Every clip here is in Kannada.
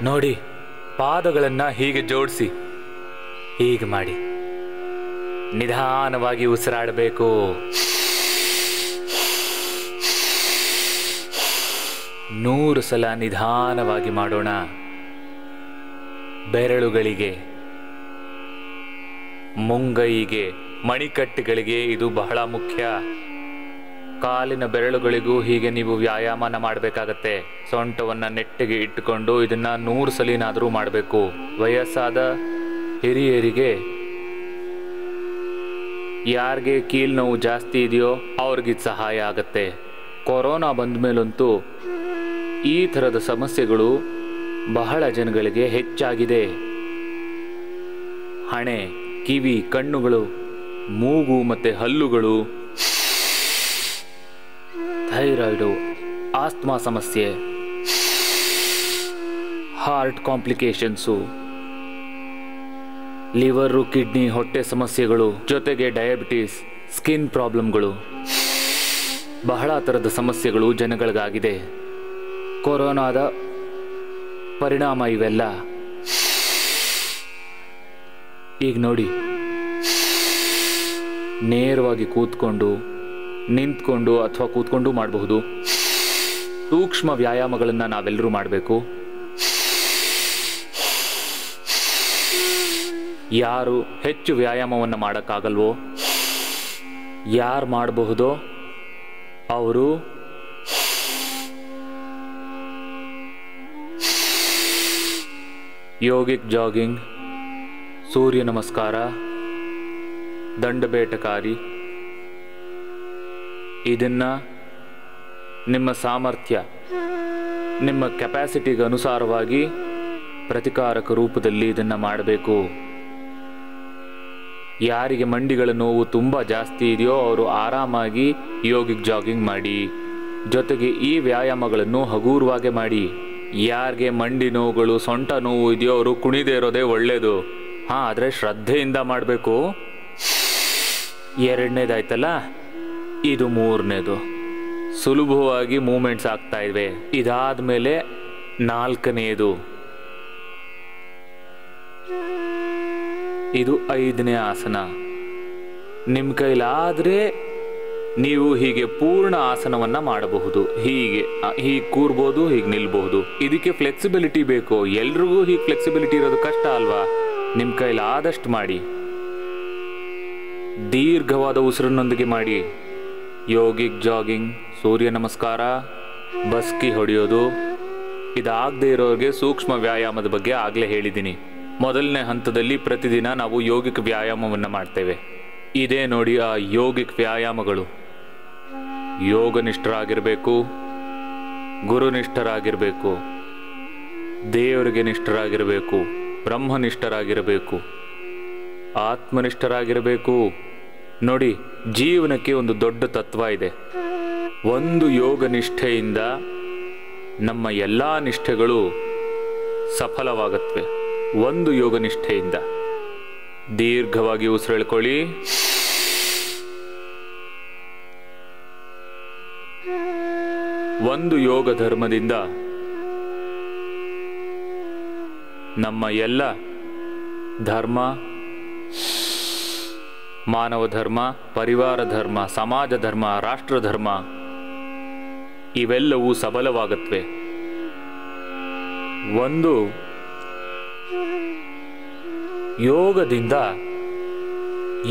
ನೋಡಿ, ಪಾದಗಳನ್ನ ಹೀಗೆ ಜೋಡಿಸಿ ಹೀಗೆ ಮಾಡಿ ನಿಧಾನವಾಗಿ ಉಸಿರಾಡಬೇಕು. ನೂರು ಸಲ ನಿಧಾನವಾಗಿ ಮಾಡೋಣ. ಬೆರಳುಗಳಿಗೆ, ಮುಂಗೈಗೆ, ಮಣಿಕಟ್ಟುಗಳಿಗೆ ಇದು ಬಹಳ ಮುಖ್ಯ. ಕಾಲಿನ ಬೆರಳುಗಳಿಗೂ ಹೀಗೆ ನೀವು ವ್ಯಾಯಾಮನ ಮಾಡಬೇಕಾಗತ್ತೆ. ಸೊಂಟವನ್ನ ನೆಟ್ಟಿಗೆ ಇಟ್ಟುಕೊಂಡು ಇದನ್ನ 100 ಸಲಿನಾದರೂ ಮಾಡಬೇಕು. ವಯಸ್ಸಾದ ಹಿರಿಯರಿಗೆ, ಯಾರಿಗೆ ಕೀಲ್ ನೋವು ಜಾಸ್ತಿ ಇದೆಯೋ ಅವ್ರಿಗಿದು ಸಹಾಯ ಆಗತ್ತೆ. ಕೊರೋನಾ ಬಂದ ಮೇಲಂತೂ ಈ ಥರದ ಸಮಸ್ಯೆಗಳು ಬಹಳ ಜನಗಳಿಗೆ ಹೆಚ್ಚಾಗಿದೆ. ಹಣೆ, ಕಿವಿ, ಕಣ್ಣುಗಳು, ಮೂಗು ಮತ್ತು ಹಲ್ಲುಗಳು, ಥೈರಾಯ್ಡು, ಆಸ್ತಮಾ ಸಮಸ್ಯೆ, ಹಾರ್ಟ್ ಕಾಂಪ್ಲಿಕೇಶನ್ಸು, ಲಿವರು, ಕಿಡ್ನಿ, ಹೊಟ್ಟೆ ಸಮಸ್ಯೆಗಳು, ಜೊತೆಗೆ ಡಯಾಬಿಟೀಸ್, ಸ್ಕಿನ್ ಪ್ರಾಬ್ಲಮ್ಗಳು, ಬಹಳ ಥರದ ಸಮಸ್ಯೆಗಳು ಜನಗಳಿಗಾಗಿದೆ. ಕೊರೋನಾದ ಪರಿಣಾಮ ಇವೆಲ್ಲ. ಈಗ ನೋಡಿ, ನೇರವಾಗಿ ಕೂತ್ಕೊಂಡು, ನಿಂತ್ಕೊಂಡು ಅಥವಾ ಕೂತ್ಕೊಂಡು ಮಾಡಬಹುದು. ಸೂಕ್ಷ್ಮ ವ್ಯಾಯಾಮಗಳನ್ನು ನಾವೆಲ್ಲರೂ ಮಾಡಬೇಕು. ಯಾರು ಹೆಚ್ಚು ವ್ಯಾಯಾಮವನ್ನು ಮಾಡೋಕ್ಕಾಗಲ್ವೋ, ಯಾರು ಮಾಡಬಹುದೋ ಅವರು ಯೋಗಿಕ್ ಜಾಗಿಂಗ್, ಸೂರ್ಯ ನಮಸ್ಕಾರ, ದಂಡಬೇಟಕಾರಿ, ಇದನ್ನ ನಿಮ್ಮ ಸಾಮರ್ಥ್ಯ, ನಿಮ್ಮ ಕೆಪಾಸಿಟಿಗೆ ಅನುಸಾರವಾಗಿ ಪ್ರತಿಕಾರಕ ರೂಪದಲ್ಲಿ ಇದನ್ನು ಮಾಡಬೇಕು. ಯಾರಿಗೆ ಮಂಡಿಗಳ ನೋವು ತುಂಬ ಜಾಸ್ತಿ ಇದೆಯೋ ಅವರು ಆರಾಮಾಗಿ ಯೋಗಿಕ್ ಜಾಗಿಂಗ್ ಮಾಡಿ. ಜೊತೆಗೆ ಈ ವ್ಯಾಯಾಮಗಳನ್ನು ಹಗೂರವಾಗಿ ಮಾಡಿ. ಯಾರಿಗೆ ಮಂಡಿ ನೋವುಗಳು, ಸೊಂಟ ನೋವು ಇದೆಯೋ ಅವರು ಕುಣಿದೇ ಇರೋದೇ ಒಳ್ಳೆಯದು. ಆದರೆ ಶ್ರದ್ಧೆಯಿಂದ ಮಾಡಬೇಕು. ಎರಡನೇದಾಯ್ತಲ್ಲ, ಇದು ಮೂರನೇದು. ಸುಲಭವಾಗಿ ಮೂಮೆಂಟ್ಸ್ ಆಗ್ತಾ ಇವೆ. ಇದಾದ ಮೇಲೆ ನಾಲ್ಕನೆಯದು, ಇದು 5ನೇ ಆಸನ. ನಿಮ್ಮ ಕೈಲಾದರೆ ನೀವು ಹೀಗೆ ಪೂರ್ಣ ಆಸನವನ್ನು ಮಾಡಬಹುದು. ಹೀಗೆ ಕೂರ್ಬೋದು, ಹೀಗೆ ನಿಲ್ಬಹುದು. ಇದಕ್ಕೆ ಫ್ಲೆಕ್ಸಿಬಿಲಿಟಿ ಬೇಕು. ಎಲ್ರಿಗೂ ಹೀಗೆ ಫ್ಲೆಕ್ಸಿಬಿಲಿಟಿ ಇರೋದು ಕಷ್ಟ ಅಲ್ವಾ? ನಿಮ್ಮ ಕೈಲಾದಷ್ಟು ಮಾಡಿ. ದೀರ್ಘವಾದ ಉಸಿರಿನೊಂದಿಗೆ ಮಾಡಿ. ಯೋಗಿಕ್ ಜಾಗಿಂಗ್, ಸೂರ್ಯ ನಮಸ್ಕಾರ, ಬಸ್ಕಿ ಹೊಡೆಯೋದು. ಇದಾಗದೇ ಇರೋರಿಗೆ ಸೂಕ್ಷ್ಮ ವ್ಯಾಯಾಮದ ಬಗ್ಗೆ ಆಗಲೇ ಹೇಳಿದ್ದೀನಿ. ಮೊದಲನೇ ಹಂತದಲ್ಲಿ ಪ್ರತಿದಿನ ನಾವು ಯೋಗಿಕ್ ವ್ಯಾಯಾಮವನ್ನು ಮಾಡ್ತೇವೆ. ಇದೇ ನೋಡಿ ಆ ಯೋಗಿಕ್ ವ್ಯಾಯಾಮಗಳು. ಯೋಗನಿಷ್ಠರಾಗಿರಬೇಕು, ಗುರುನಿಷ್ಠರಾಗಿರಬೇಕು, ದೇವರಿಗೆ ನಿಷ್ಠರಾಗಿರಬೇಕು, ಬ್ರಹ್ಮನಿಷ್ಠರಾಗಿರಬೇಕು, ಆತ್ಮನಿಷ್ಠರಾಗಿರಬೇಕು. ನೋಡಿ, ಜೀವನಕ್ಕೆ ಒಂದು ದೊಡ್ಡ ತತ್ವ ಇದೆ. ಒಂದು ಯೋಗ ನಿಷ್ಠೆಯಿಂದ ನಮ್ಮ ಎಲ್ಲ ನಿಷ್ಠೆಗಳು ಸಫಲವಾಗುತ್ತವೆ. ಒಂದು ಯೋಗ ನಿಷ್ಠೆಯಿಂದ. ದೀರ್ಘವಾಗಿ ಉಸಿರೆಳ್ಕೊಳ್ಳಿ. ಒಂದು ಯೋಗ ಧರ್ಮದಿಂದ ನಮ್ಮ ಎಲ್ಲ ಧರ್ಮ, ಮಾನವ ಧರ್ಮ, ಪರಿವಾರ ಧರ್ಮ, ಸಮಾಜ ಧರ್ಮ, ರಾಷ್ಟ್ರ ಧರ್ಮ ಇವೆಲ್ಲವೂ ಸಬಲವಾಗುತ್ತವೆ. ಒಂದು ಯೋಗದಿಂದ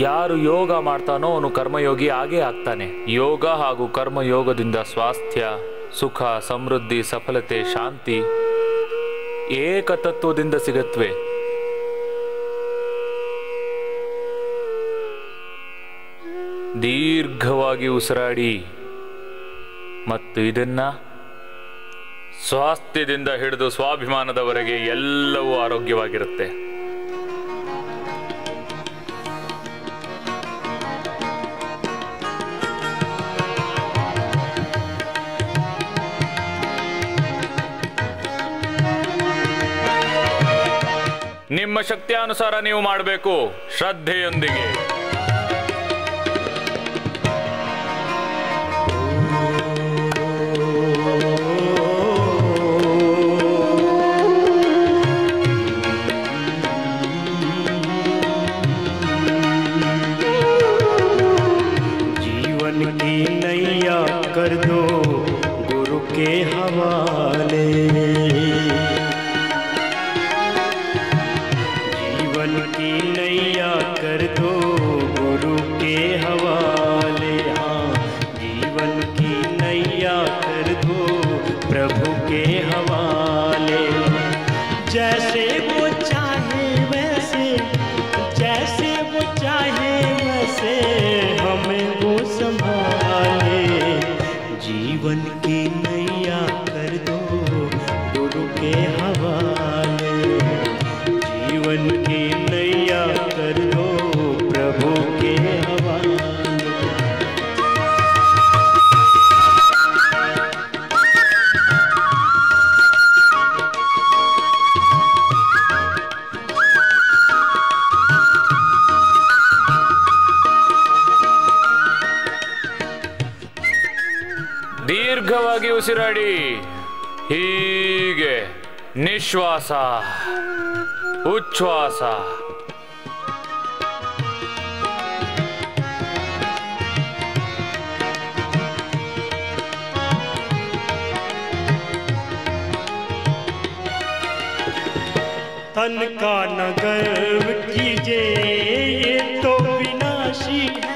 ಯಾರು ಯೋಗ ಮಾಡ್ತಾನೋ ಅವನು ಕರ್ಮಯೋಗಿ ಆಗೇ ಆಗ್ತಾನೆ. ಯೋಗ ಹಾಗೂ ಕರ್ಮಯೋಗದಿಂದ ಸ್ವಾಸ್ಥ್ಯ, ಸುಖ, ಸಮೃದ್ಧಿ, ಸಫಲತೆ, ಶಾಂತಿ ಏಕತತ್ವದಿಂದ ಸಿಗತ್ವೆ. ದೀರ್ಘವಾಗಿ ಉಸಿರಾಡಿ ಮತ್ತು ಇದನ್ನ ಸ್ವಾಸ್ಥ್ಯದಿಂದ ಹಿಡಿದು ಸ್ವಾಭಿಮಾನದವರೆಗೆ ಎಲ್ಲವೂ ಆರೋಗ್ಯವಾಗಿರುತ್ತೆ. ನಿಮ್ಮ ಶಕ್ತಿಯಾನುಸಾರ ನೀವು ಮಾಡಬೇಕು, ಶ್ರದ್ಧೆಯೊಂದಿಗೆ. जैसे वो चाहे वैसे, जैसे वो चाहे वैसे हमें वो संभाले। जीवन की नैया कर दो गुरु के हवाले, जीवन की नैया कर दो प्रभु के हवाले। ದೀರ್ಘವಾಗಿ ಉಸಿರಾಡಿ, ಹೀಗೆ ನಿಶ್ವಾಸ ಉಚ್ಛ್ವಾಸ. तन का न गर्व कीजिए, ये तो विनाशी है।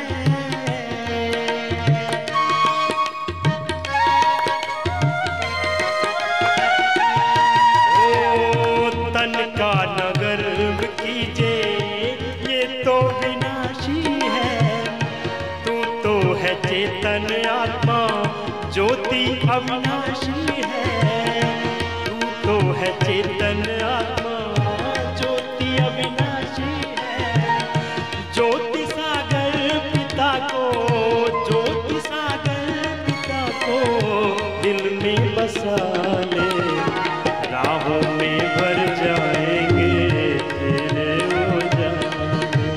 तन का न गर्व कीजिए, ये तो विनाशी है। तू तो है चेतन आत्मा, ज्योति अविनाशी है। तू तो है चेतन आत्मा, ज्योति अविनाशी है। ज्योति सागर पिता को, ज्योति सागर पिता को दिल में बसा ले। राहों में भर जाएंगे तेरे उजाले,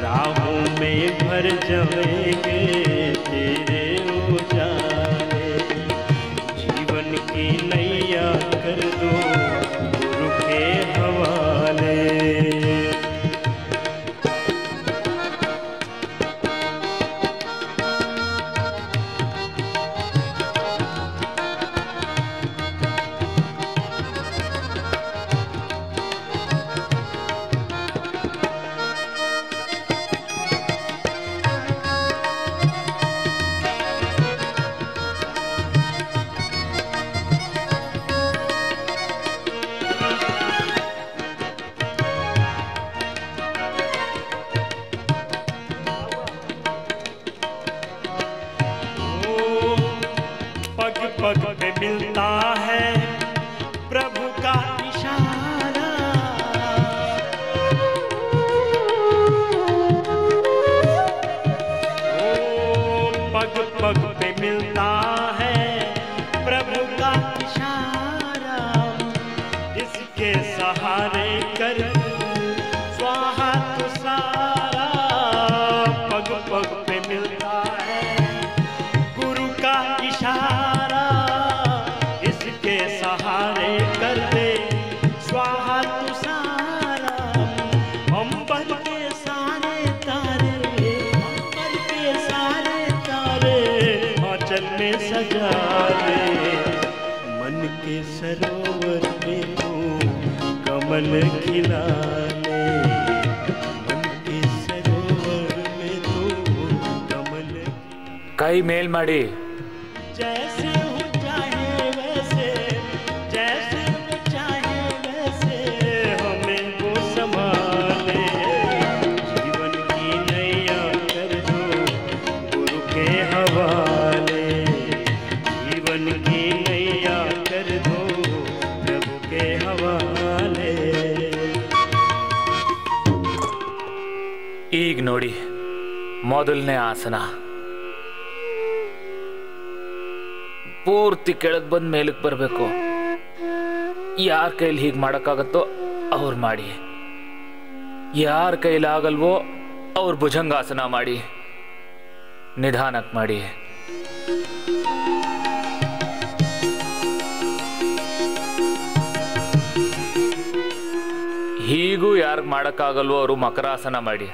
राहों में भर जाएंगे तेरे उजाले। जीवन की नैया कर दो गुरु के हवाले। पग पे मिलता है प्रभु का इशारा। पग पग पे मिलता है प्रभु का इशारा। इसके सहारे कर स्वाहा तू सारा। पग पग पे मिलता है गुरु का इशारा। इसके सहारे कर दे स्वाहा तू सारा। अंबर के सारे तारे, अंबर के सारे तारे आंचल में सजा ले। मन के सरोवर में तू कमल खिला ले। मन के सरोवर में तू कमल ಕೈ ಮೇಲ್ ಮಾಡಿ. जैसे हो चाहे वैसे, जैसे हो चाहे वैसे हमें वो संभाले। जीवन की नैया कर दो गुरु के हवाले। जीवन की नैया कर दो प्रभु के हवाले। ಈಗ ನೋಡಿ ಮೊದಲನೇ ಆಸನ. ಪೂರ್ತಿ ಕೆಳಗೆ ಬಂದು ಮೇಲಕ್ಕೆ ಬರಬೇಕು. ಯಾರ ಕೈಲಿ ಹೀಗೆ ಮಾಡೋಕ್ಕಾಗತ್ತೋ ಅವ್ರು ಮಾಡಿ, ಯಾರ ಕೈಲಾಗಲ್ವೋ ಅವ್ರು ಭುಜಂಗಾಸನ ಮಾಡಿ. ನಿಧಾನಕ್ಕೆ ಮಾಡಿ. ಹೀಗೂ ಯಾರಿಗೆ ಮಾಡೋಕ್ಕಾಗಲ್ವೋ ಅವರು ಮಕರಾಸನ ಮಾಡಿ.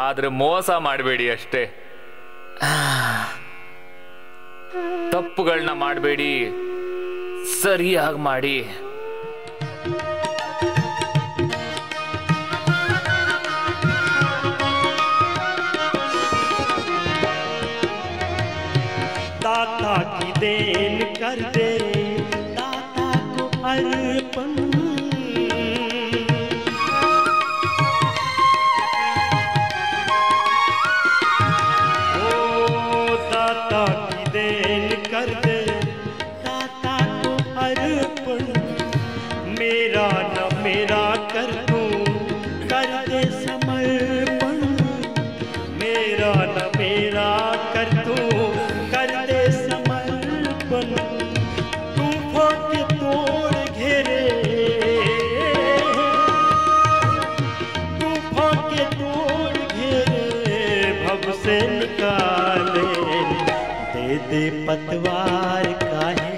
ಆದರೆ ಮೋಸ ಮಾಡಬೇಡಿ ಅಷ್ಟೇ. ತಪ್ಪುಗಳನ್ನ ಮಾಡಬೇಡಿ, ಸರಿಯಾಗಿ ಮಾಡಿ. दाता की देन कर दे, दाता को अर्पण मेरा न मेरा कर दूं, कर दे समर्पण। मेरा न मेरा कर दूं, कर दे समर्पण। तूफां के तोड़ घेरे, तूफां के तोड़ घेरे, भव से निकाले। दे दे पतवार काहे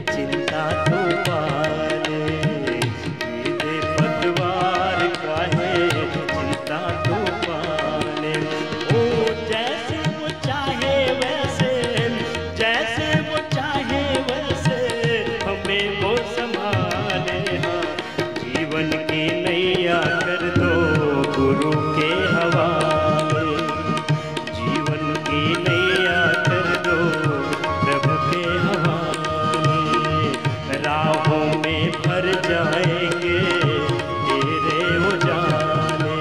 चिंता तो पाले। दे दे पतवार काहे चिंता तो पाले। ओ जैसे वो चाहे वैसे, जैसे वो चाहे वैसे हमें वो संभाले। हाँ, जीवन की नैया कर दो गुरु के हवाले। जीवन की नैया कर दो प्रभु के हवाले। राहों में भर जाएंगे तेरे उजाले।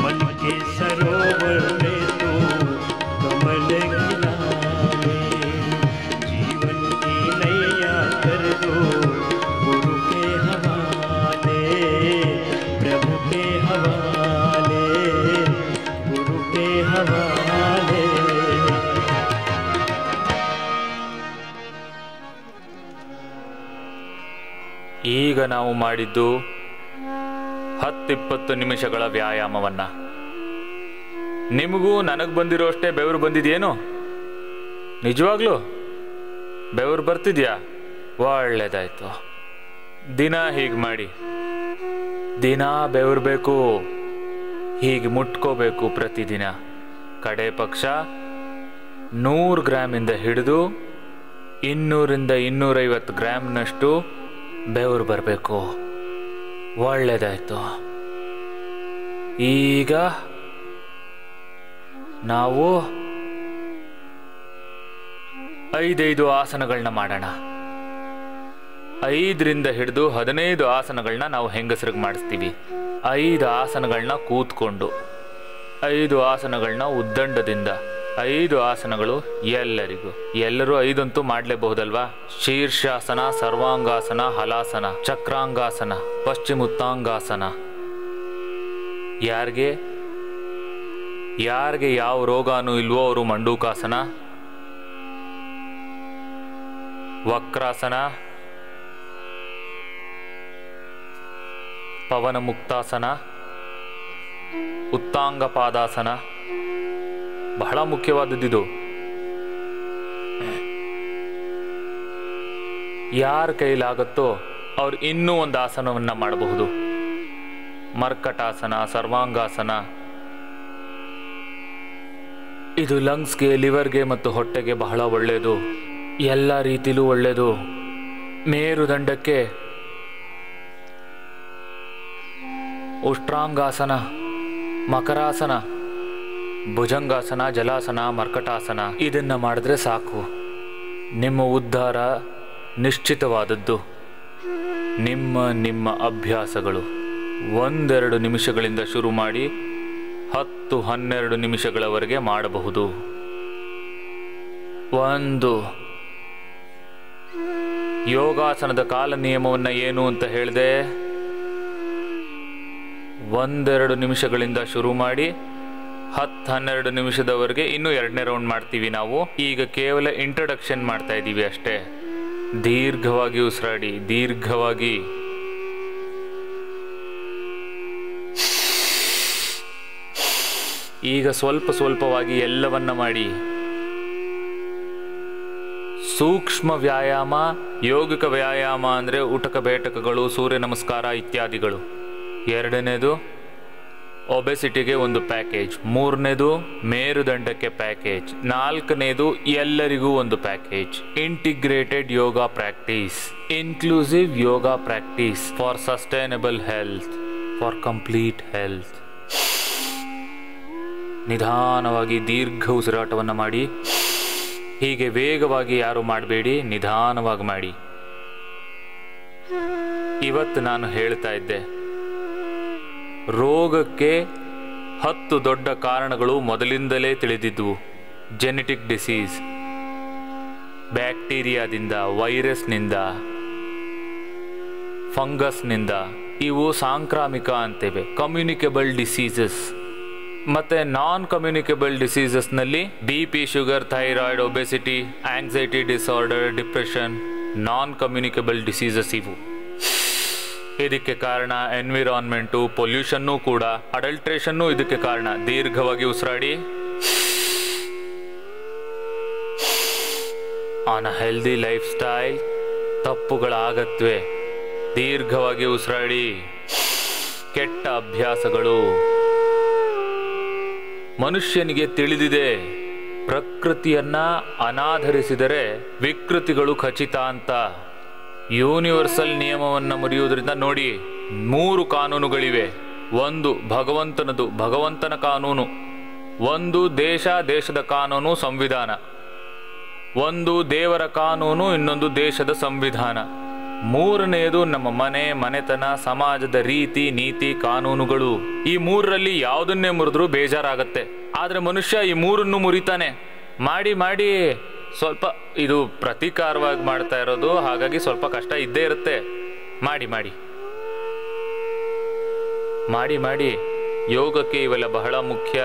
मन के सरोवर में तू कमल खिला ले। जीवन की नैया कर दो गुरु के हवाले, प्रभु के हवाले, गुरु के हवाले। ಈಗ ನಾವು ಮಾಡಿದ್ದು 10-20 ನಿಮಿಷಗಳ ವ್ಯಾಯಾಮವನ್ನ. ನಿಮಗೂ ನನಗೆ ಬಂದಿರೋ ಅಷ್ಟೇ ಬೆವರು ಬಂದಿದೆಯೇನು? ನಿಜವಾಗ್ಲೂ ಬೆವರು ಬರ್ತಿದ್ಯಾ? ಒಳ್ಳೆದಾಯ್ತು. ದಿನ ಹೀಗೆ ಮಾಡಿ. ದಿನ ಬೆವರ್ಬೇಕು, ಹೀಗೆ ಮುಟ್ಕೋಬೇಕು ಪ್ರತಿದಿನ. ಕಡೆ ಪಕ್ಷ 100 ಗ್ರಾಮಿಂದ ಹಿಡಿದು 200-250 ಗ್ರಾಮ್ನಷ್ಟು ಬೆವರು ಬರಬೇಕು. ಒಳ್ಳೆದಾಯ್ತು. ಈಗ ನಾವು 5 ಆಸನಗಳನ್ನ ಮಾಡೋಣ. 5ರಿಂದ ಹಿಡಿದು 15 ಆಸನಗಳನ್ನ ನಾವು ಹೆಂಗಸರಿಗೆ ಮಾಡಿಸ್ತೀವಿ. 5 ಆಸನಗಳನ್ನ ಕೂತ್ಕೊಂಡು, 5 ಆಸನಗಳನ್ನ ಉದ್ದಂಡದಿಂದ, 5 ಆಸನಗಳು ಎಲ್ಲರಿಗೂ. ಎಲ್ಲರೂ 5 ಅಂತೂ ಮಾಡಲೇಬಹುದಲ್ವಾ? ಶೀರ್ಷಾಸನ, ಸರ್ವಾಂಗಾಸನ, ಹಲಾಸನ, ಚಕ್ರಾಂಗಾಸನ, ಪಶ್ಚಿಮೋತ್ತಾಂಗಾಸನ. ಯಾರಿಗೆ ಯಾವ ರೋಗಾನೂ ಇಲ್ವೋ ಅವರು ಮಂಡೂಕಾಸನ, ವಕ್ರಾಸನ, ಪವನ ಮುಕ್ತಾಸನ, ಉತ್ತಾಂಗ ಪಾದಾಸನ. ಬಹಳ ಮುಖ್ಯವಾದದ್ದಿದು. ಯಾರ ಕೈಲಾಗತ್ತೋ ಅವ್ರು ಇನ್ನೂ ಒಂದು ಆಸನವನ್ನ ಮಾಡಬಹುದು. ಮರ್ಕಟಾಸನ, ಸರ್ವಾಂಗಾಸನ. ಇದು ಲಂಗ್ಸ್ಗೆ, ಲಿವರ್ಗೆ ಮತ್ತು ಹೊಟ್ಟೆಗೆ ಬಹಳ ಒಳ್ಳೆಯದು. ಎಲ್ಲ ರೀತಿಲೂ ಒಳ್ಳೆಯದು. ಮೇರುದಂಡಕ್ಕೆ ಉಷ್ಟ್ರಾಂಗಾಸನ, ಮಕರಾಸನ, ಭುಜಂಗಾಸನ, ಜಲಾಸನ, ಮರ್ಕಟಾಸನ. ಇದನ್ನ ಮಾಡಿದ್ರೆ ಸಾಕು, ನಿಮ್ಮ ಉದ್ಧಾರ ನಿಶ್ಚಿತವಾದದ್ದು. ನಿಮ್ಮ ಅಭ್ಯಾಸಗಳು 1-2 ನಿಮಿಷಗಳಿಂದ ಶುರು ಮಾಡಿ 10-12 ನಿಮಿಷಗಳವರೆಗೆ ಮಾಡಬಹುದು. 1 ಯೋಗಾಸನದ ಕಾಲ ನಿಯಮವನ್ನು ಏನು ಅಂತ ಹೇಳಿದೆ? 1-2 ನಿಮಿಷಗಳಿಂದ ಶುರು ಮಾಡಿ 10-12 ನಿಮಿಷದವರೆಗೆ ಇನ್ನೂ 2ನೇ ರೌಂಡ್ ಮಾಡ್ತೀವಿ ನಾವು. ಈಗ ಕೇವಲ ಇಂಟ್ರಡಕ್ಷನ್ ಮಾಡ್ತಾ ಇದ್ದೀವಿ ಅಷ್ಟೇ. ದೀರ್ಘವಾಗಿ ಉಸಿರಾಡಿ, ದೀರ್ಘವಾಗಿ. ಈಗ ಸ್ವಲ್ಪವಾಗಿ ಎಲ್ಲವನ್ನ ಮಾಡಿ. ಸೂಕ್ಷ್ಮ ವ್ಯಾಯಾಮ, ಯೋಗಿಕ ವ್ಯಾಯಾಮ ಅಂದರೆ ಉಟಕ ಬೇಟಕಗಳು, ಸೂರ್ಯ ನಮಸ್ಕಾರ ಇತ್ಯಾದಿಗಳು. 2ನೇದು ಒಬೆಸಿಟಿಗೆ ಒಂದು ಪ್ಯಾಕೇಜ್. 3ನೇದು ಮೇರುದಂಡಕ್ಕೆ ಪ್ಯಾಕೇಜ್. 4ನೇದು ಎಲ್ಲರಿಗೂ ಒಂದು package. Integrated yoga practice, inclusive yoga practice for sustainable health, for complete health. ನಿಧಾನವಾಗಿ ದೀರ್ಘ ಉಸಿರಾಟವನ್ನು ಮಾಡಿ. ಹೀಗೆ ವೇಗವಾಗಿ ಯಾರು ಮಾಡಬೇಡಿ, ನಿಧಾನವಾಗಿ ಮಾಡಿ. ಇವತ್ತು ನಾನು ಹೇಳ್ತಾ ಇದ್ದೆ, ರೋಗಕ್ಕೆ 10 ದೊಡ್ಡ ಕಾರಣಗಳು ಮೊದಲಿಂದಲೇ ತಿಳಿದಿದ್ವು. ಜೆನೆಟಿಕ್ ಡಿಸೀಸ್, ಬ್ಯಾಕ್ಟೀರಿಯಾದಿಂದ, ವೈರಸ್ನಿಂದ, ಫಂಗಸ್ನಿಂದ. ಇವು ಸಾಂಕ್ರಾಮಿಕ ಅಂತೇವೆ, ಕಮ್ಯುನಿಕೇಬಲ್ ಡಿಸೀಸಸ್. ಮತ್ತು ನಾನ್ ಕಮ್ಯುನಿಕೇಬಲ್ ಡಿಸೀಸಸ್ನಲ್ಲಿ BP, sugar, thyroid, obesity, anxiety disorder, depression, non communicable diseases ಇವು. ಇದಕ್ಕೆ ಕಾರಣ ಎನ್ವಿರಾನ್ಮೆಂಟು, ಪೊಲ್ಯೂಷನ್ನು ಕೂಡ, ಅಡಲ್ಟ್ರೇಷನ್ನು ಇದಕ್ಕೆ ಕಾರಣ. ದೀರ್ಘವಾಗಿ ಉಸಿರಾಡಿ. Unhealthy life style ತಪ್ಪುಗಳಾಗತ್ವೆ. ದೀರ್ಘವಾಗಿ ಉಸಿರಾಡಿ. ಕೆಟ್ಟ ಅಭ್ಯಾಸಗಳು. ಮನುಷ್ಯನಿಗೆ ತಿಳಿದಿದೆ, ಪ್ರಕೃತಿಯನ್ನ ಅನಾಧರಿಸಿದರೆ ವಿಕೃತಿಗಳು ಖಚಿತ ಅಂತ. ಯೂನಿವರ್ಸಲ್ ನಿಯಮವನ್ನು ಮುರಿಯುವುದರಿಂದ ನೋಡಿ 3 ಕಾನೂನುಗಳಿವೆ. ಒಂದು ಭಗವಂತನದು, ಭಗವಂತನ ಕಾನೂನು. ಒಂದು ದೇಶದ ಕಾನೂನು, ಸಂವಿಧಾನ. ಒಂದು ದೇವರ ಕಾನೂನು, ಇನ್ನೊಂದು ದೇಶದ ಸಂವಿಧಾನ. ಮೂರನೆಯದು ನಮ್ಮ ಮನೆತನ, ಸಮಾಜದ ರೀತಿ ನೀತಿ ಕಾನೂನುಗಳು. ಈ 3ರಲ್ಲಿ ಯಾವುದನ್ನೇ ಮುರಿದ್ರೂ ಬೇಜಾರಾಗತ್ತೆ. ಆದರೆ ಮನುಷ್ಯ ಈ 3ನ್ನು ಮುರಿತಾನೆ. ಮಾಡಿ ಸ್ವಲ್ಪ ಇದು ಪ್ರತೀಕಾರವಾಗಿ ಮಾಡ್ತಾ ಇರೋದು, ಹಾಗಾಗಿ ಸ್ವಲ್ಪ ಕಷ್ಟ ಇದ್ದೇ ಇರುತ್ತೆ. ಮಾಡಿ ಯೋಗಕ್ಕೆ ಇವೆಲ್ಲ ಬಹಳ ಮುಖ್ಯ.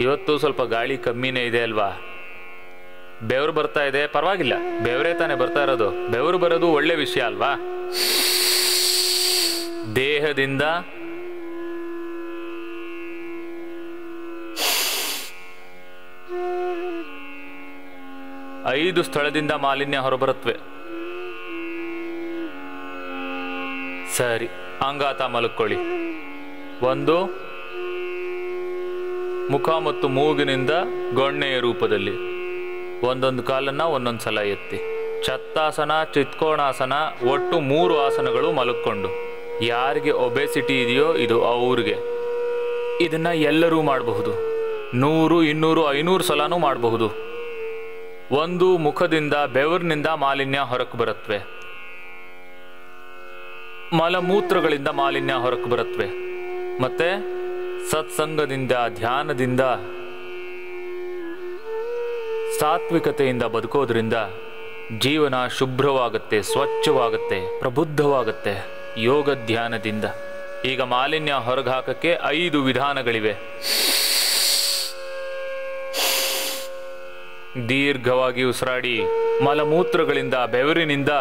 ಇವತ್ತು ಸ್ವಲ್ಪ ಗಾಳಿ ಕಮ್ಮಿನೇ ಇದೆ ಅಲ್ವಾ? ಬೆವರು ಬರ್ತಾ ಇದೆ, ಪರವಾಗಿಲ್ಲ, ಬೆವರೇ ತಾನೇ ಬರ್ತಾ ಇರೋದು. ಬೆವರು ಬರೋದು ಒಳ್ಳೆ ವಿಷಯ ಅಲ್ವಾ? ದೇಹದಿಂದ ಐದು ಸ್ಥಳದಿಂದ ಮಾಲಿನ್ಯ ಹೊರಬರುತ್ತವೆ. ಸರಿ, ಅಂಗಾತ ಮಲ್ಕೊಳ್ಳಿ. ಒಂದು, ಮುಖ ಮತ್ತು ಮೂಗಿನಿಂದ ಗೊಣ್ಣೆಯ ರೂಪದಲ್ಲಿ ಒಂದೊಂದು ಕಾಲನ್ನ ಒಂದೊಂದು ಸಲ ಎತ್ತಿ. ಛತ್ತಾಸನ, ಚಿತ್ಕೋಣಾಸನ, ಒಟ್ಟು 3 ಆಸನಗಳು ಮಲಕ್ಕೊಂಡು. ಯಾರಿಗೆ ಒಬೆಸಿಟಿ ಇದೆಯೋ ಇದು ಅವ್ರಿಗೆ. ಇದನ್ನ ಎಲ್ಲರೂ ಮಾಡಬಹುದು. 100, 200, 500 ಸಲನೂ ಮಾಡಬಹುದು. ಒಂದು, ಮುಖದಿಂದ ಬೆವರಿನಿಂದ ಮಾಲಿನ್ಯ ಹೊರಕ್ಕೆ ಬರುತ್ತವೆ. ಮಲಮೂತ್ರಗಳಿಂದ ಮಾಲಿನ್ಯ ಹೊರಕ್ಕೆ ಬರುತ್ತವೆ. ಮತ್ತೆ ಸತ್ಸಂಗದಿಂದ, ಧ್ಯಾನದಿಂದ, ಸಾತ್ವಿಕತೆಯಿಂದ ಬದುಕೋದ್ರಿಂದ ಜೀವನ ಶುಭ್ರವಾಗುತ್ತೆ, ಸ್ವಚ್ಛವಾಗುತ್ತೆ, ಪ್ರಬುದ್ಧವಾಗುತ್ತೆ. ಯೋಗ ಧ್ಯಾನದಿಂದ. ಈಗ ಮಾಲಿನ್ಯ ಹೊರಗೆ ಹಾಕಕ್ಕೆ 5 ವಿಧಾನಗಳಿವೆ. ದೀರ್ಘವಾಗಿ ಉಸಿರಾಡಿ. ಮಲಮೂತ್ರಗಳಿಂದ, ಬೆವರಿನಿಂದ,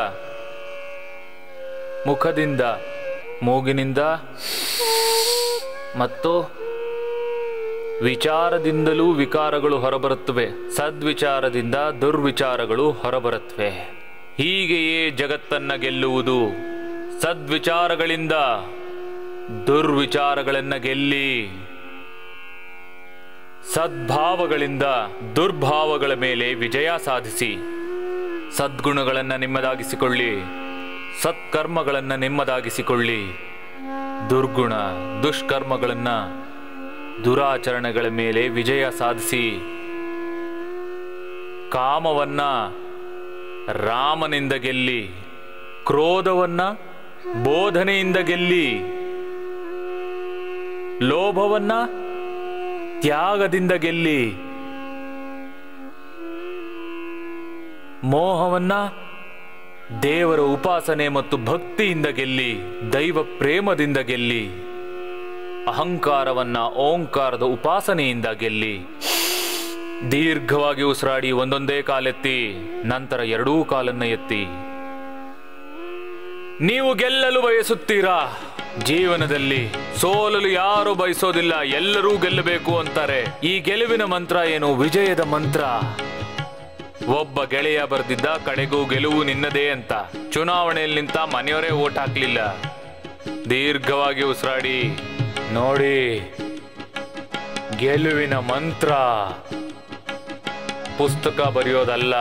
ಮುಖದಿಂದ, ಮೂಗಿನಿಂದ ಮತ್ತು ವಿಚಾರದಿಂದಲೂ ವಿಕಾರಗಳು ಹೊರಬರುತ್ತವೆ. ಸದ್ವಿಚಾರದಿಂದ ದುರ್ವಿಚಾರಗಳು ಹೊರಬರುತ್ತವೆ. ಹೀಗೆಯೇ ಜಗತ್ತನ್ನ ಗೆಲ್ಲುವುದು. ಸದ್ವಿಚಾರಗಳಿಂದ ದುರ್ವಿಚಾರಗಳನ್ನ ಗೆಲ್ಲಿ. ಸದ್ಭಾವಗಳಿಂದ ದುರ್ಭಾವಗಳ ಮೇಲೆ ವಿಜಯ ಸಾಧಿಸಿ. ಸದ್ಗುಣಗಳನ್ನು ನಿಮ್ಮದಾಗಿಸಿಕೊಳ್ಳಿ. ಸತ್ಕರ್ಮಗಳನ್ನು ನಿಮ್ಮದಾಗಿಸಿಕೊಳ್ಳಿ. ದುರ್ಗುಣ, ದುಷ್ಕರ್ಮಗಳನ್ನು, ದುರಾಚರಣೆಗಳ ಮೇಲೆ ವಿಜಯ ಸಾಧಿಸಿ. ಕಾಮವನ್ನ ರಾಮನಿಂದ ಗೆಲ್ಲಿ. ಕ್ರೋಧವನ್ನ ಬೋಧನೆಯಿಂದ ಗೆಲ್ಲಿ. ಲೋಭವನ್ನ ತ್ಯಾಗದಿಂದ ಗೆಲ್ಲಿ. ಮೋಹವನ್ನ ದೇವರ ಉಪಾಸನೆ ಮತ್ತು ಭಕ್ತಿಯಿಂದ ಗೆಲ್ಲಿ. ದೈವ ಪ್ರೇಮದಿಂದ ಗೆಲ್ಲಿ. ಅಹಂಕಾರವನ್ನ ಓಂಕಾರದ ಉಪಾಸನೆಯಿಂದ ಗೆಲ್ಲಿ. ದೀರ್ಘವಾಗಿ ಉಸಿರಾಡಿ. ಒಂದೊಂದೇ ಕಾಲೆತ್ತಿ, ನಂತರ 2 ಕಾಲನ್ನ ಎತ್ತಿ. ನೀವು ಗೆಲ್ಲಲು ಬಯಸುತ್ತೀರಾ? ಜೀವನದಲ್ಲಿ ಸೋಲಲು ಯಾರು ಬಯಸೋದಿಲ್ಲ, ಎಲ್ಲರೂ ಗೆಲ್ಲಬೇಕು ಅಂತಾರೆ. ಈ ಗೆಲುವಿನ ಮಂತ್ರ ಏನು? ವಿಜಯದ ಮಂತ್ರ. ಒಬ್ಬ ಗೆಳೆಯ ಬರೆದಿದ್ದ, ಕಡೆಗೂ ಗೆಲುವು ನಿನ್ನದೇ ಅಂತ. ಚುನಾವಣೆಯಲ್ಲಿ ನಿಂತ, ಮನೆಯವರೇ ಓಟ್ ಹಾಕ್ಲಿಲ್ಲ. ದೀರ್ಘವಾಗಿ ಉಸಿರಾಡಿ. ನೋಡಿ, ಗೆಲುವಿನ ಮಂತ್ರ ಪುಸ್ತಕ ಬರೆಯೋದಲ್ಲ.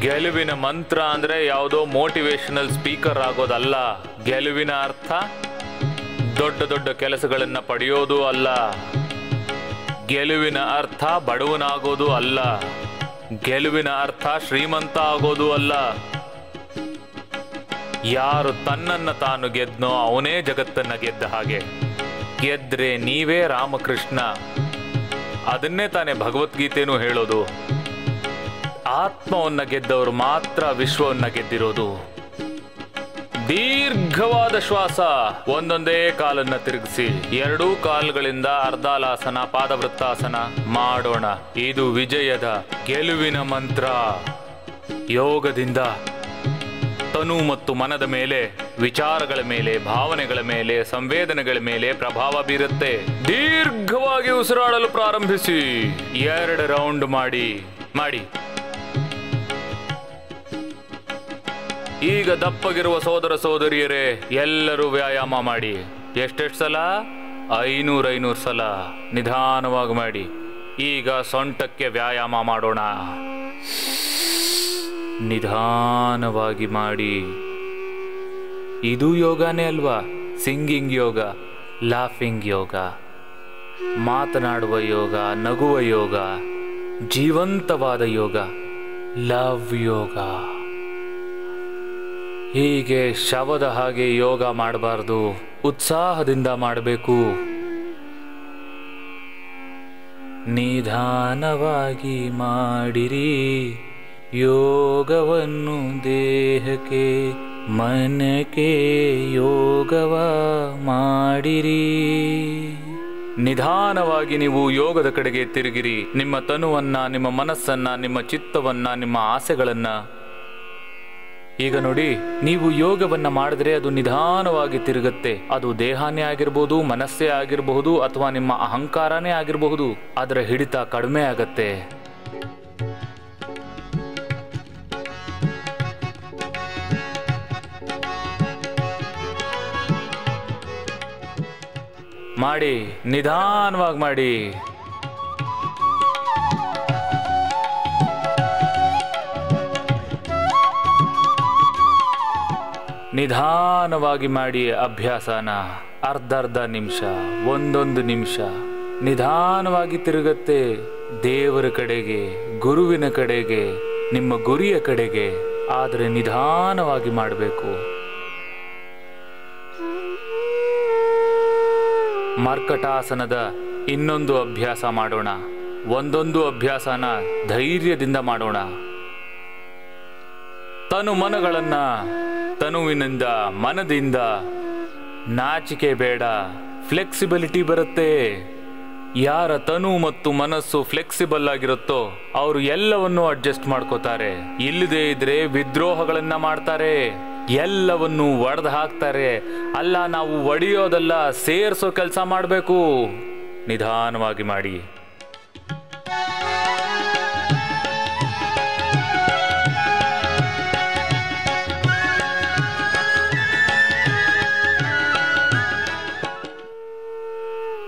ಗೆಲುವಿನ ಮಂತ್ರ ಅಂದ್ರೆ ಯಾವುದೋ ಮೋಟಿವೇಶನಲ್ ಸ್ಪೀಕರ್ ಆಗೋದಲ್ಲ. ಗೆಲುವಿನ ಅರ್ಥ ದೊಡ್ಡ ದೊಡ್ಡ ಕೆಲಸಗಳನ್ನ ಪಡೆಯೋದು ಅಲ್ಲ. ಗೆಲುವಿನ ಅರ್ಥ ಬಡವನಾಗೋದು ಅಲ್ಲ. ಗೆಲುವಿನ ಅರ್ಥ ಶ್ರೀಮಂತ ಆಗೋದು ಅಲ್ಲ. ಯಾರು ತನ್ನನ್ನ ತಾನು ಗೆದ್ನೋ ಅವನೇ ಜಗತ್ತನ್ನ ಗೆದ್ದ ಹಾಗೆ. ಗೆದ್ರೆ ನೀವೇ ರಾಮಕೃಷ್ಣ. ಅದನ್ನೇ ತಾನೇ ಭಗವದ್ಗೀತೆನೂ ಹೇಳೋದು. ಆತ್ಮವನ್ನ ಗೆದ್ದವರು ಮಾತ್ರ ವಿಶ್ವವನ್ನ ಗೆದ್ದಿರೋದು. ದೀರ್ಘವಾದ ಶ್ವಾಸ. ಒಂದೊಂದೇ ಕಾಲನ್ನ ತಿರುಗಿಸಿ, ಎರಡೂ ಕಾಲುಗಳಿಂದ ಅರ್ಧಾಲಾಸನ, ಪಾದವೃತ್ತಾಸನ ಮಾಡೋಣ. ಇದು ವಿಜಯದ, ಗೆಲುವಿನ ಮಂತ್ರ. ಯೋಗದಿಂದ ತನು ಮತ್ತು ಮನದ ಮೇಲೆ, ವಿಚಾರಗಳ ಮೇಲೆ, ಭಾವನೆಗಳ ಮೇಲೆ, ಸಂವೇದನೆಗಳ ಮೇಲೆ ಪ್ರಭಾವ ಬೀರುತ್ತೆ. ದೀರ್ಘವಾಗಿ ಉಸಿರಾಡಲು ಪ್ರಾರಂಭಿಸಿ. 2 ರೌಂಡ್ ಮಾಡಿ. ಈಗ ದಪ್ಪಗಿರುವ ಸೋದರ ಸೋದರಿಯರೇ, ಎಲ್ಲರೂ ವ್ಯಾಯಾಮ ಮಾಡಿ. ಎಷ್ಟೆಷ್ಟು ಸಲ? 500 ಸಲ. ನಿಧಾನವಾಗಿ ಮಾಡಿ. ಈಗ ಸೊಂಟಕ್ಕೆ ವ್ಯಾಯಾಮ ಮಾಡೋಣ. ನಿಧಾನವಾಗಿ ಮಾಡಿ. ಇದು ಯೋಗನೇ ಅಲ್ವಾ? ಸಿಂಗಿಂಗ್ ಯೋಗ, ಲಾಫಿಂಗ್ ಯೋಗ, ಮಾತನಾಡುವ ಯೋಗ, ನಗುವ ಯೋಗ, ಜೀವಂತವಾದ ಯೋಗ, ಲವ್ ಯೋಗ. ಹೀಗೆ ಶವದ ಹಾಗೆ ಯೋಗ ಮಾಡಬಾರ್ದು, ಉತ್ಸಾಹದಿಂದ ಮಾಡಬೇಕು. ನಿಧಾನವಾಗಿ ಮಾಡಿರಿ ಯೋಗವನ್ನು, ದೇಹಕ್ಕೆ ಮನಕ್ಕೆ ಯೋಗವ ಮಾಡಿರಿ. ನಿಧಾನವಾಗಿ ನೀವು ಯೋಗದ ಕಡೆಗೆ ತಿರುಗಿರಿ. ನಿಮ್ಮ ತನುವನ್ನ, ನಿಮ್ಮ ಮನಸ್ಸನ್ನ, ನಿಮ್ಮ ಚಿತ್ತವನ್ನ, ನಿಮ್ಮ ಆಸೆಗಳನ್ನ. ಈಗ ನೋಡಿ, ನೀವು ಯೋಗವನ್ನ ಮಾಡಿದ್ರೆ ಅದು ನಿಧಾನವಾಗಿ ತಿರುಗುತ್ತೆ. ಅದು ದೇಹನೇ ಆಗಿರಬಹುದು, ಮನಸ್ಸೇ ಆಗಿರಬಹುದು, ಅಥವಾ ನಿಮ್ಮ ಅಹಂಕಾರನೇ ಆಗಿರಬಹುದು. ಅದರ ಹಿಡಿತ ಕಡಿಮೆ ಆಗತ್ತೆ. ಮಾಡಿ, ನಿಧಾನವಾಗಿ ಮಾಡಿ. ನಿಧಾನವಾಗಿ ಮಾಡಿ ಅಭ್ಯಾಸನ. ಅರ್ಧ ನಿಮಿಷ, 1 ನಿಮಿಷ ನಿಧಾನವಾಗಿ ತಿರುಗತ್ತೆ. ದೇವರ ಕಡೆಗೆ, ಗುರುವಿನ ಕಡೆಗೆ, ನಿಮ್ಮ ಗುರಿಯ ಕಡೆಗೆ. ಆದರೆ ನಿಧಾನವಾಗಿ ಮಾಡಬೇಕು. ಮರ್ಕಟಾಸನದ ಇನ್ನೊಂದು ಅಭ್ಯಾಸ ಮಾಡೋಣ. ಒಂದೊಂದು ಅಭ್ಯಾಸನ ಧೈರ್ಯದಿಂದ ಮಾಡೋಣ. ತನು ಮನಗಳನ್ನ ತನುವಿನಿಂದ, ಮನದಿಂದ. ನಾಚಿಕೆ ಬೇಡ, ಫ್ಲೆಕ್ಸಿಬಿಲಿಟಿ ಬರುತ್ತೆ. ಯಾರ ತನು ಮತ್ತು ಮನಸ್ಸು ಫ್ಲೆಕ್ಸಿಬಲ್ ಆಗಿರುತ್ತೋ ಅವರು ಎಲ್ಲವನ್ನೂ ಅಡ್ಜಸ್ಟ್ ಮಾಡ್ಕೋತಾರೆ. ಇಲ್ಲದೆ ಇದ್ರೆ ವಿದ್ರೋಹಗಳನ್ನ ಮಾಡ್ತಾರೆ, ಎಲ್ಲವನ್ನೂ ಒಡೆದು ಹಾಕ್ತಾರೆ. ಅಲ್ಲ, ನಾವು ಒಡೆಯೋದಲ್ಲ, ಸೇರಿಸೋ ಕೆಲಸ ಮಾಡಬೇಕು. ನಿಧಾನವಾಗಿ ಮಾಡಿ.